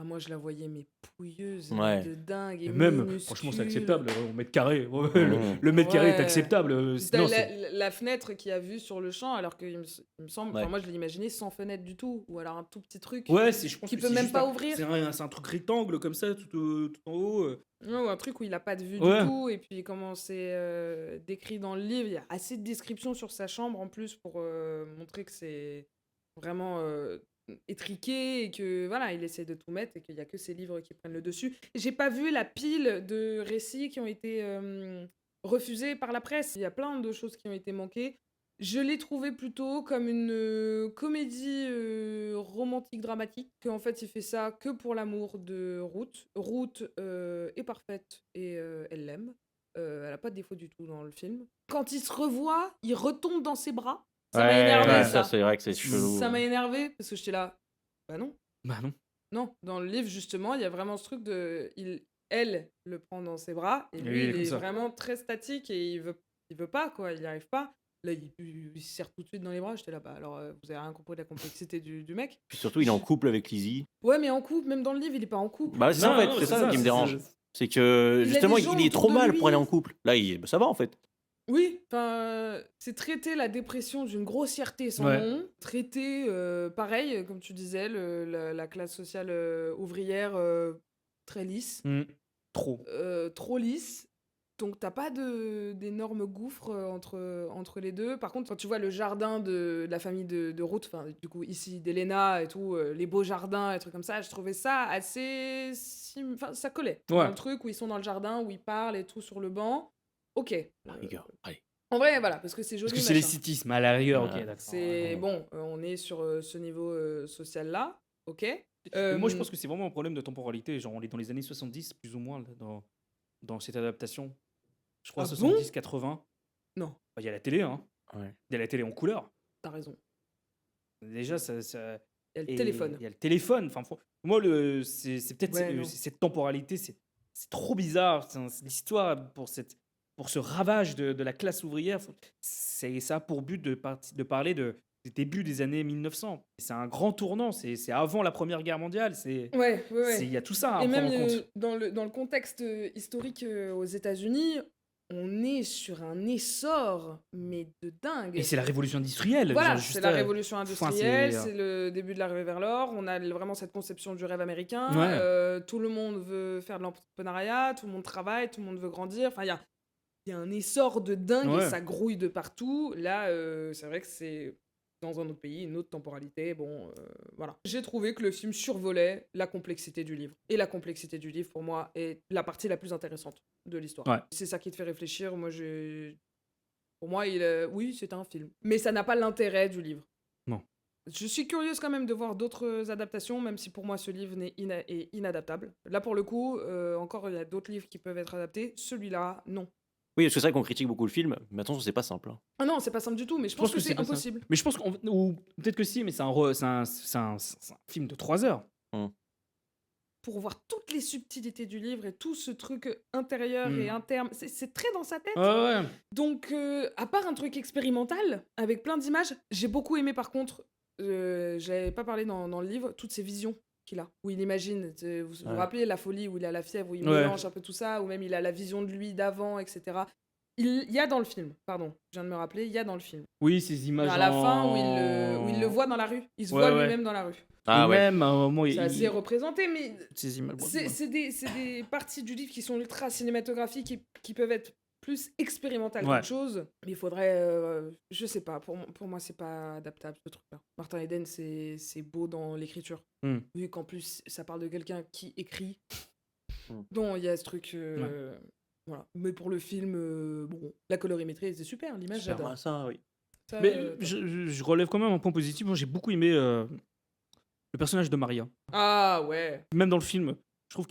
moi je la voyais mais pouilleuse, Ouais. de dingue, et Et même, minuscule. franchement, c'est acceptable. Au mètre carré. Ouais, Mhm. le mètre carré est Ouais. acceptable. T'as Sinon, la fenêtre qui a vue sur le champ, alors qu'il me semble, Ouais. moi je l'ai imaginé sans fenêtre du tout, ou alors un tout petit truc. Ouais, je pense Qui que peut c'est même juste pas ouvrir. C'est un truc rectangle comme ça, tout en haut. Ouais, ou un truc où il a pas de vue Ouais. du tout, et puis comment c'est décrit dans le livre, il y a assez de descriptions sur sa chambre en plus pour montrer que c'est vraiment étriqué et que voilà, il essaie de tout mettre et qu'il y a que ses livres qui prennent le dessus. J'ai pas vu la pile de récits qui ont été refusés par la presse. Il y a plein de choses qui ont été manquées. Je l'ai trouvé plutôt comme une comédie romantique dramatique, qu'en fait il fait ça que pour l'amour de Ruth. Ruth est parfaite et elle l'aime. Elle a pas de défaut du tout dans le film. Quand il se revoit, il retombe dans ses bras. Ça m'a énervé, ouais, ça. c'est vrai que c'est chelou. Ça m'a énervé parce que j'étais là. Bah non. Bah non. Non, dans le livre, justement, il y a vraiment ce truc de. Elle le prend dans ses bras et Et lui, lui, il est il comme est ça. vraiment très statique et il veut pas, quoi. Il n'y arrive pas. Là, il se serre tout de suite dans les bras. J'étais là, bah alors, vous avez rien compris de la complexité du mec. Puis surtout, il est en couple avec Lizzie. Ouais, mais en couple, même dans le livre, il est pas en couple. Bah, c'est ça, en Non, fait, non, c'est ça qui me c'est dérange. ça. C'est que, Il a justement, des gens il est autour trop de mal lui. pour aller en couple. Là, ça va, en fait. Oui, enfin, c'est traiter la dépression d'une grossièreté sans Ouais. nom, traiter, pareil, comme tu disais, la classe sociale ouvrière très lisse, Trop. trop lisse. Donc t'as pas d'énormes gouffres entre les deux. Par contre, quand tu vois le jardin de la famille de Ruth, enfin du coup ici d'Elena et tout, les beaux jardins et trucs comme ça, je trouvais ça assez... Enfin, ça collait. Ouais. Dans le truc où ils sont dans le jardin, où ils parlent et tout sur le banc. Ok. La rigueur. Allez. En vrai, voilà, parce que c'est joli. Parce que c'est les machin. citismes, à la rigueur, ok, Ouais. d'accord. C'est Ouais. bon, on est sur ce niveau social-là, ok. Mais moi, je pense que c'est vraiment un problème de temporalité. Genre, on est dans les années 70, plus ou moins, là, dans cette adaptation. Je crois Ah bon 70-80. Non, Bah, il y a la télé, hein. Ouais. Il y a la télé en couleur. t'as raison. Déjà, ça Il y a le et téléphone. Il y a le téléphone. Enfin, moi, c'est peut-être Ouais, non. cette temporalité, c'est trop bizarre. C'est l'histoire pour ce ravage de la classe ouvrière. Ça a pour but de parler des débuts des années 1900. C'est un grand tournant. C'est avant la Première Guerre mondiale. Ouais. Il y a tout ça à Et prendre même en compte. dans le contexte historique aux États-Unis, on est sur un essor, mais de dingue. Et c'est la révolution industrielle. Voilà, genre, juste, c'est la révolution enfin, industrielle, c'est- c'est le début de l'arrivée vers l'or. On a vraiment cette conception du rêve américain. Ouais. Tout le monde veut faire de l'entrepreneuriat, tout le monde travaille, tout le monde veut grandir. Enfin, il y a un essor de dingue et Ouais. ça grouille de partout. Là, c'est vrai que c'est dans un autre pays, une autre temporalité. Bon, voilà. J'ai trouvé que le film survolait la complexité du livre. Et la complexité du livre, pour moi, est la partie la plus intéressante de l'histoire. Ouais. C'est ça qui te fait réfléchir. Pour moi, oui, c'est un film. Mais ça n'a pas l'intérêt du livre. Non. Je suis curieuse quand même de voir d'autres adaptations, même si pour moi ce livre est inadaptable. Là, pour le coup, encore, il y a d'autres livres qui peuvent être adaptés. Celui-là, non. Oui, parce que c'est vrai qu'on critique beaucoup le film, mais attention, c'est pas simple. Hein. Ah non, c'est pas simple du tout, mais je pense que c'est pas ça. impossible. Mais je pense qu'on. Ou peut-être que si, mais c'est un film de 3 heures. Pour voir toutes les subtilités du livre et tout ce truc intérieur et Mm. interne, c'est très dans sa tête. Ouais. Donc, à part un truc expérimental, avec plein d'images, j'ai beaucoup aimé par contre, j'avais pas parlé dans le livre, toutes ces visions qu'il a, où il imagine, vous vous Ouais. rappelez la folie, où il a la fièvre, où il Ouais. mélange un peu tout ça, ou même il a la vision de lui d'avant, etc. Il y a dans le film, pardon, je viens de me rappeler, il y a dans le film. Oui, ces images. À la fin, où il le voit dans la rue, il se voit Ouais. lui-même dans la rue. Ah Et ouais. même à un moment, C'est assez représenté, mais ces images. c'est des parties du livre qui sont ultra cinématographiques et qui peuvent être plus expérimentales Ouais. qu'autre chose. Mais il faudrait. Je sais pas, pour moi, c'est pas adaptable ce truc-là. Martin Eden, c'est beau dans l'écriture. Vu qu'en plus, ça parle de quelqu'un qui écrit. Donc, il y a ce truc. Voilà. Mais pour le film, bon, la colorimétrie, c'est super. L'image, Super, j'adore. ça, oui. Ça, Mais top. je relève quand même un point positif. Moi, j'ai beaucoup aimé le personnage de Maria. Ah ouais. Même dans le film, je trouve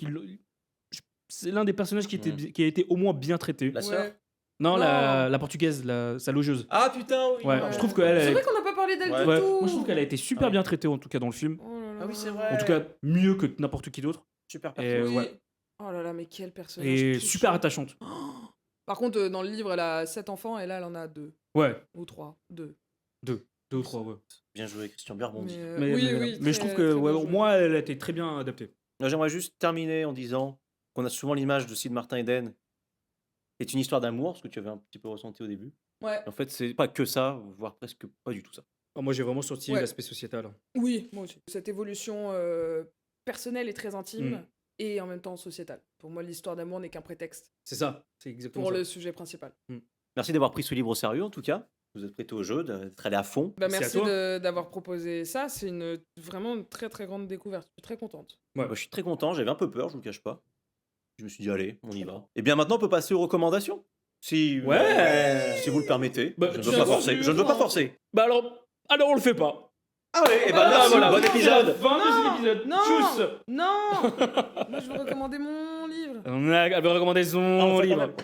c'est l'un des personnages qui a été au moins bien traité. La sœur Ouais. Non, Non. La portugaise, sa logeuse. Ah putain, oui. Ouais, Ouais. je trouve qu'elle. C'est elle- vrai qu'on n'a pas parlé d'elle Ouais. du Ouais, tout. moi, je trouve qu'elle a été super Ah oui. bien traitée, en tout cas, dans le film. Oh là là. Ah oui, c'est vrai. En tout cas, mieux que n'importe qui d'autre. Super Et perso. Oui. ouais. Oh là là, mais quel personnage. Et touchant. super attachante. Par contre, dans le livre, elle a 7 enfants et là, elle en a 2. Ouais, Ou 3. 2. 2 ou 3, ouais. Bien joué, Christian, bien rebondi. Mais je trouve que, ouais, au moins, elle a été très bien adaptée. Moi, j'aimerais juste terminer en disant qu'on a souvent l'image de Sid Martin Eden. C'est une histoire d'amour, ce que tu avais un petit peu ressenti au début. Ouais. En fait, c'est pas que ça, voire presque pas du tout ça. Moi, j'ai vraiment sorti Ouais. l'aspect sociétal. Oui, moi aussi. Cette évolution personnelle et très intime Mm. et en même temps sociétale. Pour moi, l'histoire d'amour n'est qu'un prétexte C'est ça, c'est exactement pour ça. le sujet principal. Merci d'avoir pris ce livre au sérieux, en tout cas. Vous êtes prêté au jeu, d'être allé à fond. Bah, C'est à merci toi. d'avoir proposé ça. C'est vraiment une très très grande découverte. Je suis très contente. Ouais. Moi, je suis très content, j'avais un peu peur, je vous le cache pas. Je me suis dit, allez, on y va. Et bien maintenant, on peut passer aux recommandations. Si, Ouais. si vous le permettez. Bah, je ne veux bien pas forcer. sûr. Je ne veux pas forcer. Bah alors on le fait pas. Ah ouais, et ben Ah, merci, voilà. bon épisode. Fin de Non, cet épisode. non. Tchuss. Non. Moi, je veux recommander mon livre. On avait recommandé son on fait livre.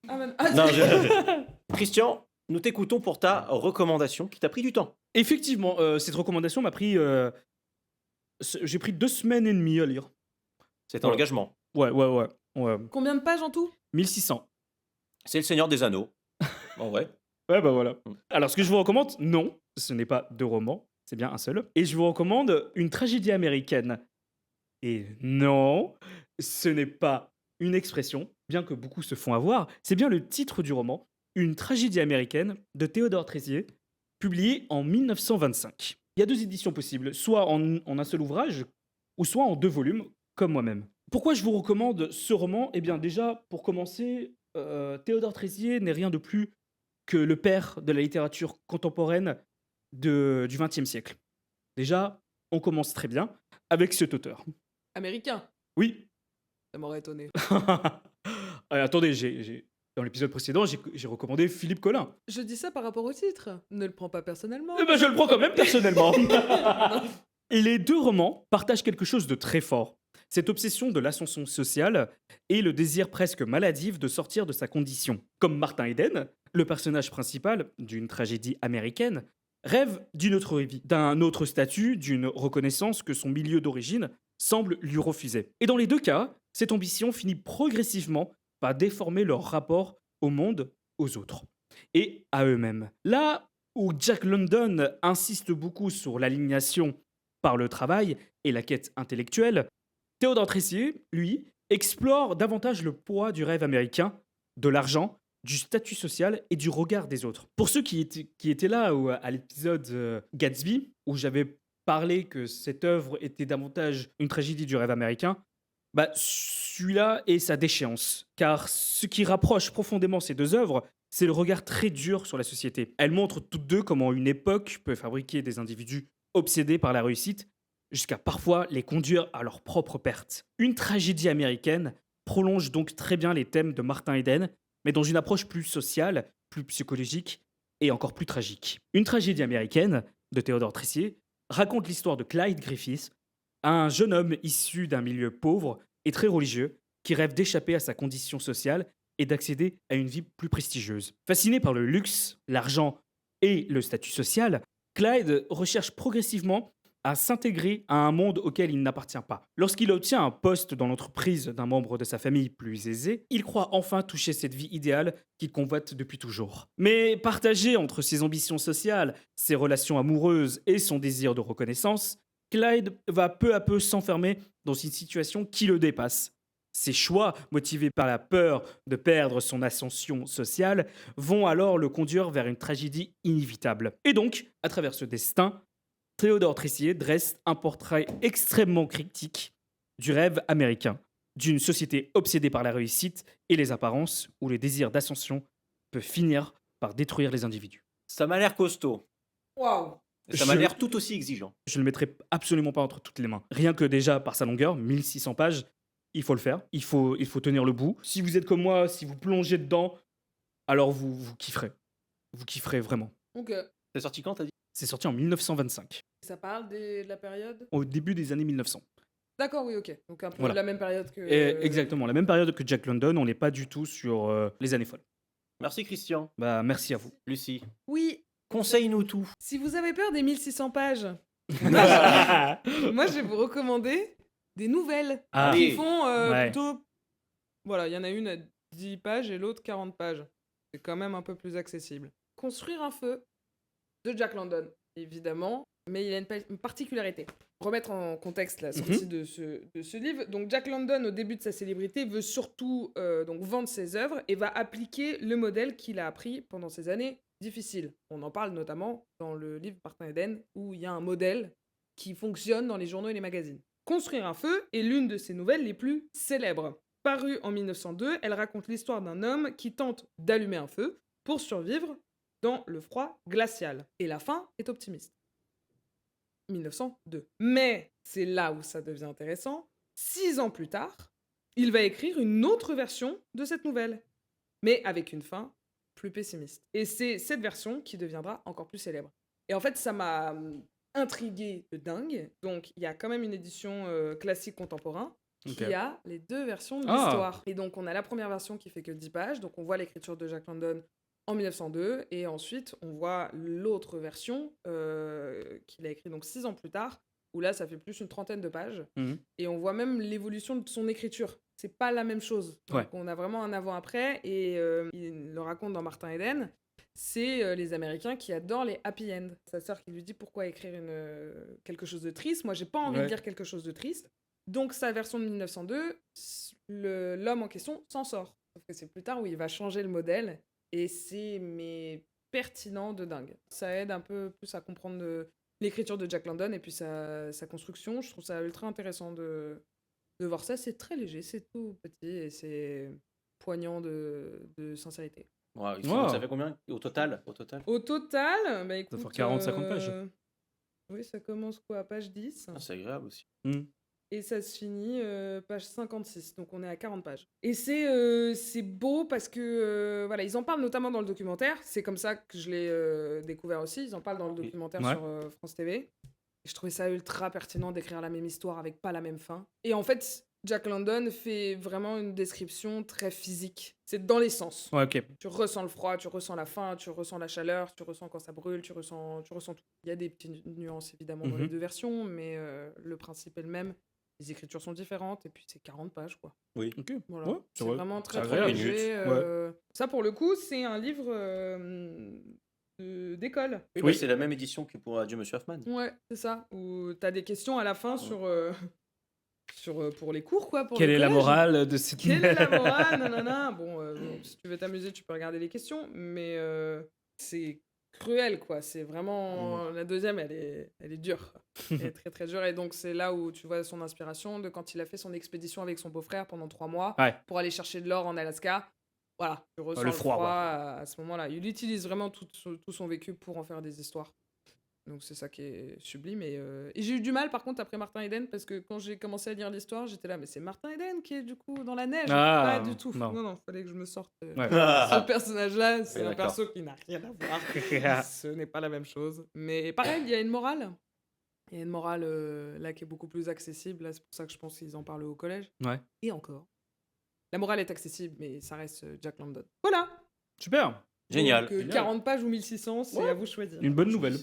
quand même. Ok. Ah, ben- Non, Christian, nous t'écoutons pour ta recommandation qui t'a pris du temps. Effectivement, cette recommandation m'a pris... j'ai pris 2 semaines et demie à lire. C'est un Ouais. engagement. Ouais. Combien de pages en tout? 1600. C'est le Seigneur des Anneaux. En vrai. Ouais, bah voilà. Mm. Alors, ce que je vous recommande, non, ce n'est pas 2 romans, c'est bien un seul. Et je vous recommande une tragédie américaine. Et non, ce n'est pas une expression, bien que beaucoup se font avoir, c'est bien le titre du roman, Une tragédie américaine de Théodore Trézier, publié en 1925. Il y a 2 éditions possibles, soit en un seul ouvrage, ou soit en 2 volumes, comme moi-même. Pourquoi je vous recommande ce roman? Eh bien, déjà, pour commencer, Théodore Trézier n'est rien de plus que le père de la littérature contemporaine du XXe siècle. Déjà, on commence très bien avec cet auteur. Américain. Oui. Ça m'aurait étonné. Attendez, dans l'épisode précédent, j'ai recommandé Philippe Collin. Je dis ça par rapport au titre. Ne le prends pas personnellement. Eh ben, je le prends quand même personnellement. Et les 2 romans partagent quelque chose de très fort. Cette obsession de l'ascension sociale et le désir presque maladif de sortir de sa condition. Comme Martin Eden, le personnage principal d'une tragédie américaine, rêve d'une autre vie, d'un autre statut, d'une reconnaissance que son milieu d'origine semble lui refuser. Et dans les 2 cas, cette ambition finit progressivement par déformer leur rapport au monde, aux autres et à eux-mêmes. Là où Jack London insiste beaucoup sur l'alignation par le travail et la quête intellectuelle, Théodore Trézier, lui, explore davantage le poids du rêve américain, de l'argent du statut social et du regard des autres. Pour ceux qui étaient là à l'épisode Gatsby, où j'avais parlé que cette œuvre était davantage une tragédie du rêve américain, bah, celui-là est sa déchéance. Car ce qui rapproche profondément ces deux œuvres, c'est le regard très dur sur la société. Elles montrent toutes deux comment une époque peut fabriquer des individus obsédés par la réussite, jusqu'à parfois les conduire à leur propre perte. Une tragédie américaine prolonge donc très bien les thèmes de Martin Eden, mais dans une approche plus sociale, plus psychologique et encore plus tragique. Une tragédie américaine, de Théodore Trissier, raconte l'histoire de Clyde Griffiths, un jeune homme issu d'un milieu pauvre et très religieux qui rêve d'échapper à sa condition sociale et d'accéder à une vie plus prestigieuse. Fasciné par le luxe, l'argent et le statut social, Clyde recherche progressivement à s'intégrer à un monde auquel il n'appartient pas. Lorsqu'il obtient un poste dans l'entreprise d'un membre de sa famille plus aisé, il croit enfin toucher cette vie idéale qu'il convoite depuis toujours. Mais partagé entre ses ambitions sociales, ses relations amoureuses et son désir de reconnaissance, Clyde va peu à peu s'enfermer dans une situation qui le dépasse. Ses choix, motivés par la peur de perdre son ascension sociale, vont alors le conduire vers une tragédie inévitable. Et donc, à travers ce destin, Théodore Trissier dresse un portrait extrêmement critique du rêve américain, d'une société obsédée par la réussite et les apparences, où le désir d'ascension peut finir par détruire les individus. Ça m'a l'air costaud. Waouh! Et ça m'a Je- l'air tout aussi exigeant. Je ne le mettrai absolument pas entre toutes les mains. Rien que déjà par sa longueur, 1600 pages, il faut le faire, il faut tenir le bout. Si vous êtes comme moi, si vous plongez dedans, alors vous kifferez. Vous kifferez vraiment. Ok. C'est sorti quand, t'as dit? C'est sorti en 1925, Ça parle de la période? au début des années 1900. D'accord, oui, ok. Donc un peu Voilà. la même période que... Et exactement, la même période que Jack London, on n'est pas du tout sur les années folles. Merci, Christian. Bah, merci à vous. Lucie, Oui, conseille-nous tout. si vous avez peur des 1600 pages, moi je vais vous recommander des nouvelles Ah. qui Allez. font Ouais. plutôt... Voilà, il y en a une à 10 pages et l'autre 40 pages. C'est quand même un peu plus accessible. Construire un feu de Jack London, évidemment, mais il a une particularité. Remettre en contexte la sortie de ce livre. Donc Jack London, au début de sa célébrité, veut surtout donc vendre ses œuvres et va appliquer le modèle qu'il a appris pendant ces années difficiles. On en parle notamment dans le livre Martin Eden, où il y a un modèle qui fonctionne dans les journaux et les magazines. Construire un feu est l'une de ses nouvelles les plus célèbres. Parue en 1902, elle raconte l'histoire d'un homme qui tente d'allumer un feu pour survivre dans le froid glacial. Et la fin est optimiste. 1902. Mais c'est là où ça devient intéressant. 6 ans plus tard, il va écrire une autre version de cette nouvelle, mais avec une fin plus pessimiste. Et c'est cette version qui deviendra encore plus célèbre. Et en fait, ça m'a intrigué de dingue. Donc, il y a quand même une édition classique contemporain Ok. qui a les deux versions de Ah. l'histoire. Et donc, on a la première version qui fait que 10 pages. Donc, on voit l'écriture de Jack London en 1902. Et ensuite, on voit l'autre version qu'il a écrite donc 6 ans plus tard, où là, ça fait plus une trentaine de pages. Mhm. Et on voit même l'évolution de son écriture. C'est pas la même chose. Donc, Ouais. on a vraiment un avant-après. Et il le raconte dans Martin Eden. C'est les Américains qui adorent les happy end. Sa sœur qui lui dit pourquoi écrire quelque chose de triste. Moi, j'ai pas envie de Ouais. lire quelque chose de triste. Donc, sa version de 1902, l'homme en question s'en sort. Sauf que c'est plus tard où il va changer le modèle. Et c'est pertinent de dingue. Ça aide un peu plus à comprendre l'écriture de Jack London et puis sa construction. Je trouve ça ultra intéressant de voir ça. C'est très léger, c'est tout petit et c'est poignant de sincérité. Ouais, Wow. Ça fait combien au total? Au total, bah écoute... faire 40-50 pages. Oui, ça commence quoi, à page 10 Ah, c'est agréable aussi. Mhm. et ça se finit page 56, donc on est à 40 pages. Et c'est beau parce que, voilà, ils en parlent notamment dans le documentaire, c'est comme ça que je l'ai découvert aussi, ils en parlent dans le documentaire Ouais. sur France TV. Et je trouvais ça ultra pertinent d'écrire la même histoire avec pas la même fin. Et en fait, Jack London fait vraiment une description très physique. C'est dans les sens. Ouais, ok. Tu ressens le froid, tu ressens la faim, tu ressens la chaleur, tu ressens quand ça brûle, tu ressens tout. Il y a des petites nuances évidemment dans les deux versions, mais le principe est le même. Les écritures sont différentes et puis c'est 40 pages quoi. Oui. Ok. Voilà. Ouais, c'est vrai. vraiment très C'est très agréable. léger. Ça pour le coup, c'est un livre d'école. Oui, Oui. bah, c'est la même édition que pour Adieu Monsieur Hoffman. Ouais, c'est ça. Où t'as des questions à la fin pour les cours, quoi. Pour Quelle le est la collège. morale de cette Quelle est la morale? Nanana. Bon, si tu veux t'amuser, tu peux regarder les questions, mais c'est cruel, quoi. C'est vraiment... La deuxième, elle est dure. Elle est très, très dure. Et donc, c'est là où tu vois son inspiration de quand il a fait son expédition avec son beau-frère pendant 3 mois Ouais. pour aller chercher de l'or en Alaska. Voilà, tu ressens le le froid, froid, ouais. à ce moment-là. Il utilise vraiment tout son vécu pour en faire des histoires. Donc c'est ça qui est sublime. Et j'ai eu du mal par contre après Martin Eden, parce que quand j'ai commencé à lire l'histoire, j'étais là, mais c'est Martin Eden qui est du coup dans la neige. Ah, Pas du tout. non. Non, fallait que je me sorte. Ouais. Ce personnage-là, c'est Oui, un d'accord. perso qui n'a rien à voir. Ce n'est pas la même chose. Mais pareil, il y a une morale. Il y a une morale là qui est beaucoup plus accessible. Là, c'est pour ça que je pense qu'ils en parlent au collège. Ouais. Et encore. La morale est accessible, mais ça reste Jack London. Voilà. Super. Génial. Donc, Génial. 40 pages ou 1600, c'est Ouais. à vous de choisir. Une bonne nouvelle.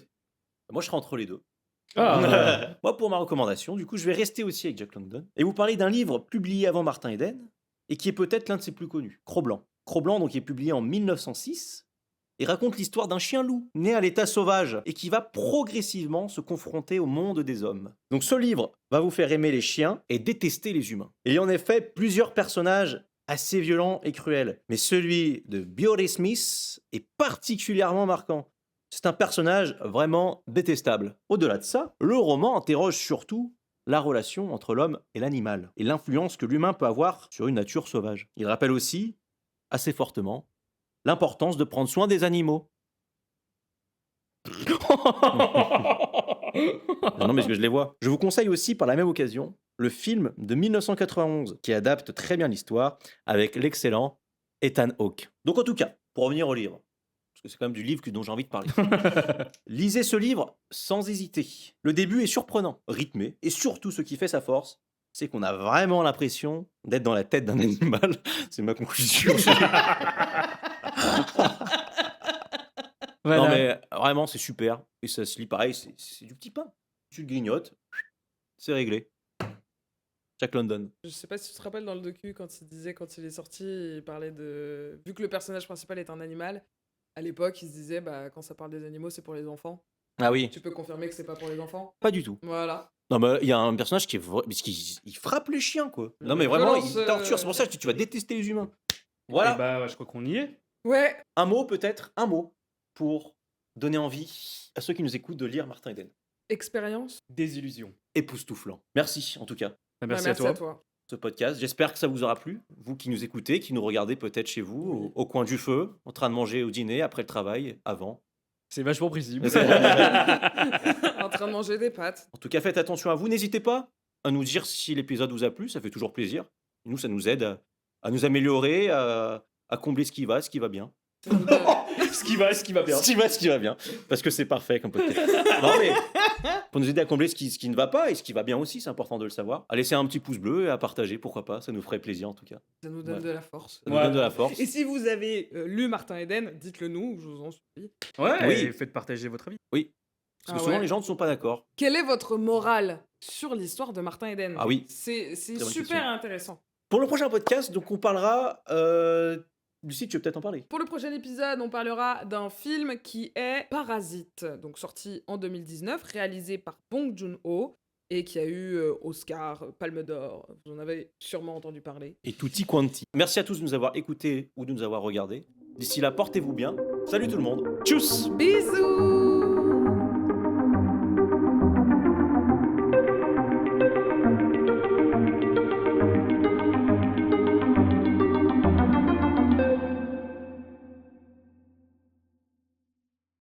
Moi, je serai entre les deux. Ah. Moi, pour ma recommandation, du coup, je vais rester aussi avec Jack London et vous parler d'un livre publié avant Martin Eden et qui est peut-être l'un de ses plus connus, Cro-Blanc. Cro-Blanc, donc, est publié en 1906 et raconte l'histoire d'un chien-loup né à l'état sauvage et qui va progressivement se confronter au monde des hommes. Donc, ce livre va vous faire aimer les chiens et détester les humains. Il y a en effet plusieurs personnages assez violents et cruels, mais celui de Beorhey Smith est particulièrement marquant. C'est un personnage vraiment détestable. Au-delà de ça, le roman interroge surtout la relation entre l'homme et l'animal et l'influence que l'humain peut avoir sur une nature sauvage. Il rappelle aussi, assez fortement, l'importance de prendre soin des animaux. Non, mais je les vois. Je vous conseille aussi, par la même occasion, le film de 1991 qui adapte très bien l'histoire avec l'excellent Ethan Hawke. Donc en tout cas, pour revenir au livre, parce que c'est quand même du livre dont j'ai envie de parler. Lisez ce livre sans hésiter. Le début est surprenant, rythmé, et surtout ce qui fait sa force, c'est qu'on a vraiment l'impression d'être dans la tête d'un animal. C'est ma conclusion. Voilà. Non mais vraiment c'est super, et ça se lit pareil, c'est du petit pain. Tu le grignotes, c'est réglé. Jack London. Je sais pas si tu te rappelles dans le docu, quand il est sorti, il parlait de... Vu que le personnage principal est un animal, à l'époque, il se disait, bah, quand ça parle des animaux, c'est pour les enfants. Ah oui, Tu peux confirmer que c'est pas pour les enfants? pas du tout. Voilà. Non mais il y a un personnage qui est parce qu'il il frappe les chiens quoi. Non mais vraiment Violence, il torture, c'est pour ça que tu vas détester les humains. Et Voilà. bah, je crois qu'on y est. Ouais. Un mot peut-être, un mot pour donner envie à ceux qui nous écoutent de lire Martin Eden. Expérience. Désillusion. Époustouflant. Merci en tout cas Bah, Bah, merci à toi. ce podcast. J'espère que ça vous aura plu, vous qui nous écoutez, qui nous regardez peut-être chez vous, au coin du feu, en train de manger au dîner, après le travail, avant. C'est vachement précis. En train de manger des pâtes. En tout cas, faites attention à vous. N'hésitez pas à nous dire si l'épisode vous a plu, ça fait toujours plaisir. Et nous, ça nous aide à nous améliorer, à combler ce qui va bien. ce qui va bien. Ce qui va bien. Parce que c'est parfait comme podcast. Non, mais pour nous aider à combler ce qui ne va pas et ce qui va bien aussi, c'est important de le savoir. À laisser un petit pouce bleu et à partager, pourquoi pas. Ça nous ferait plaisir en tout cas. Ça nous donne Ouais. de la force. Ça nous Ouais. donne de la force. Et si vous avez lu Martin Eden, dites-le nous, je vous en supplie. Ouais, Oui. et faites partager votre avis. Oui. Parce que Ah souvent, ouais. les gens ne sont pas d'accord. Quelle est votre morale sur l'histoire de Martin Eden? Ah oui. C'est bonne super question. intéressant. Pour le prochain podcast, donc on parlera. Lucie, tu veux peut-être en parler? Pour le prochain épisode, on parlera d'un film qui est Parasite, donc sorti en 2019, réalisé par Bong Joon-ho et qui a eu Oscar, Palme d'Or. Vous en avez sûrement entendu parler. Et tutti quanti. Merci à tous de nous avoir écoutés ou de nous avoir regardés. D'ici là, portez-vous bien. Salut tout le monde. Tchuss! Bisous!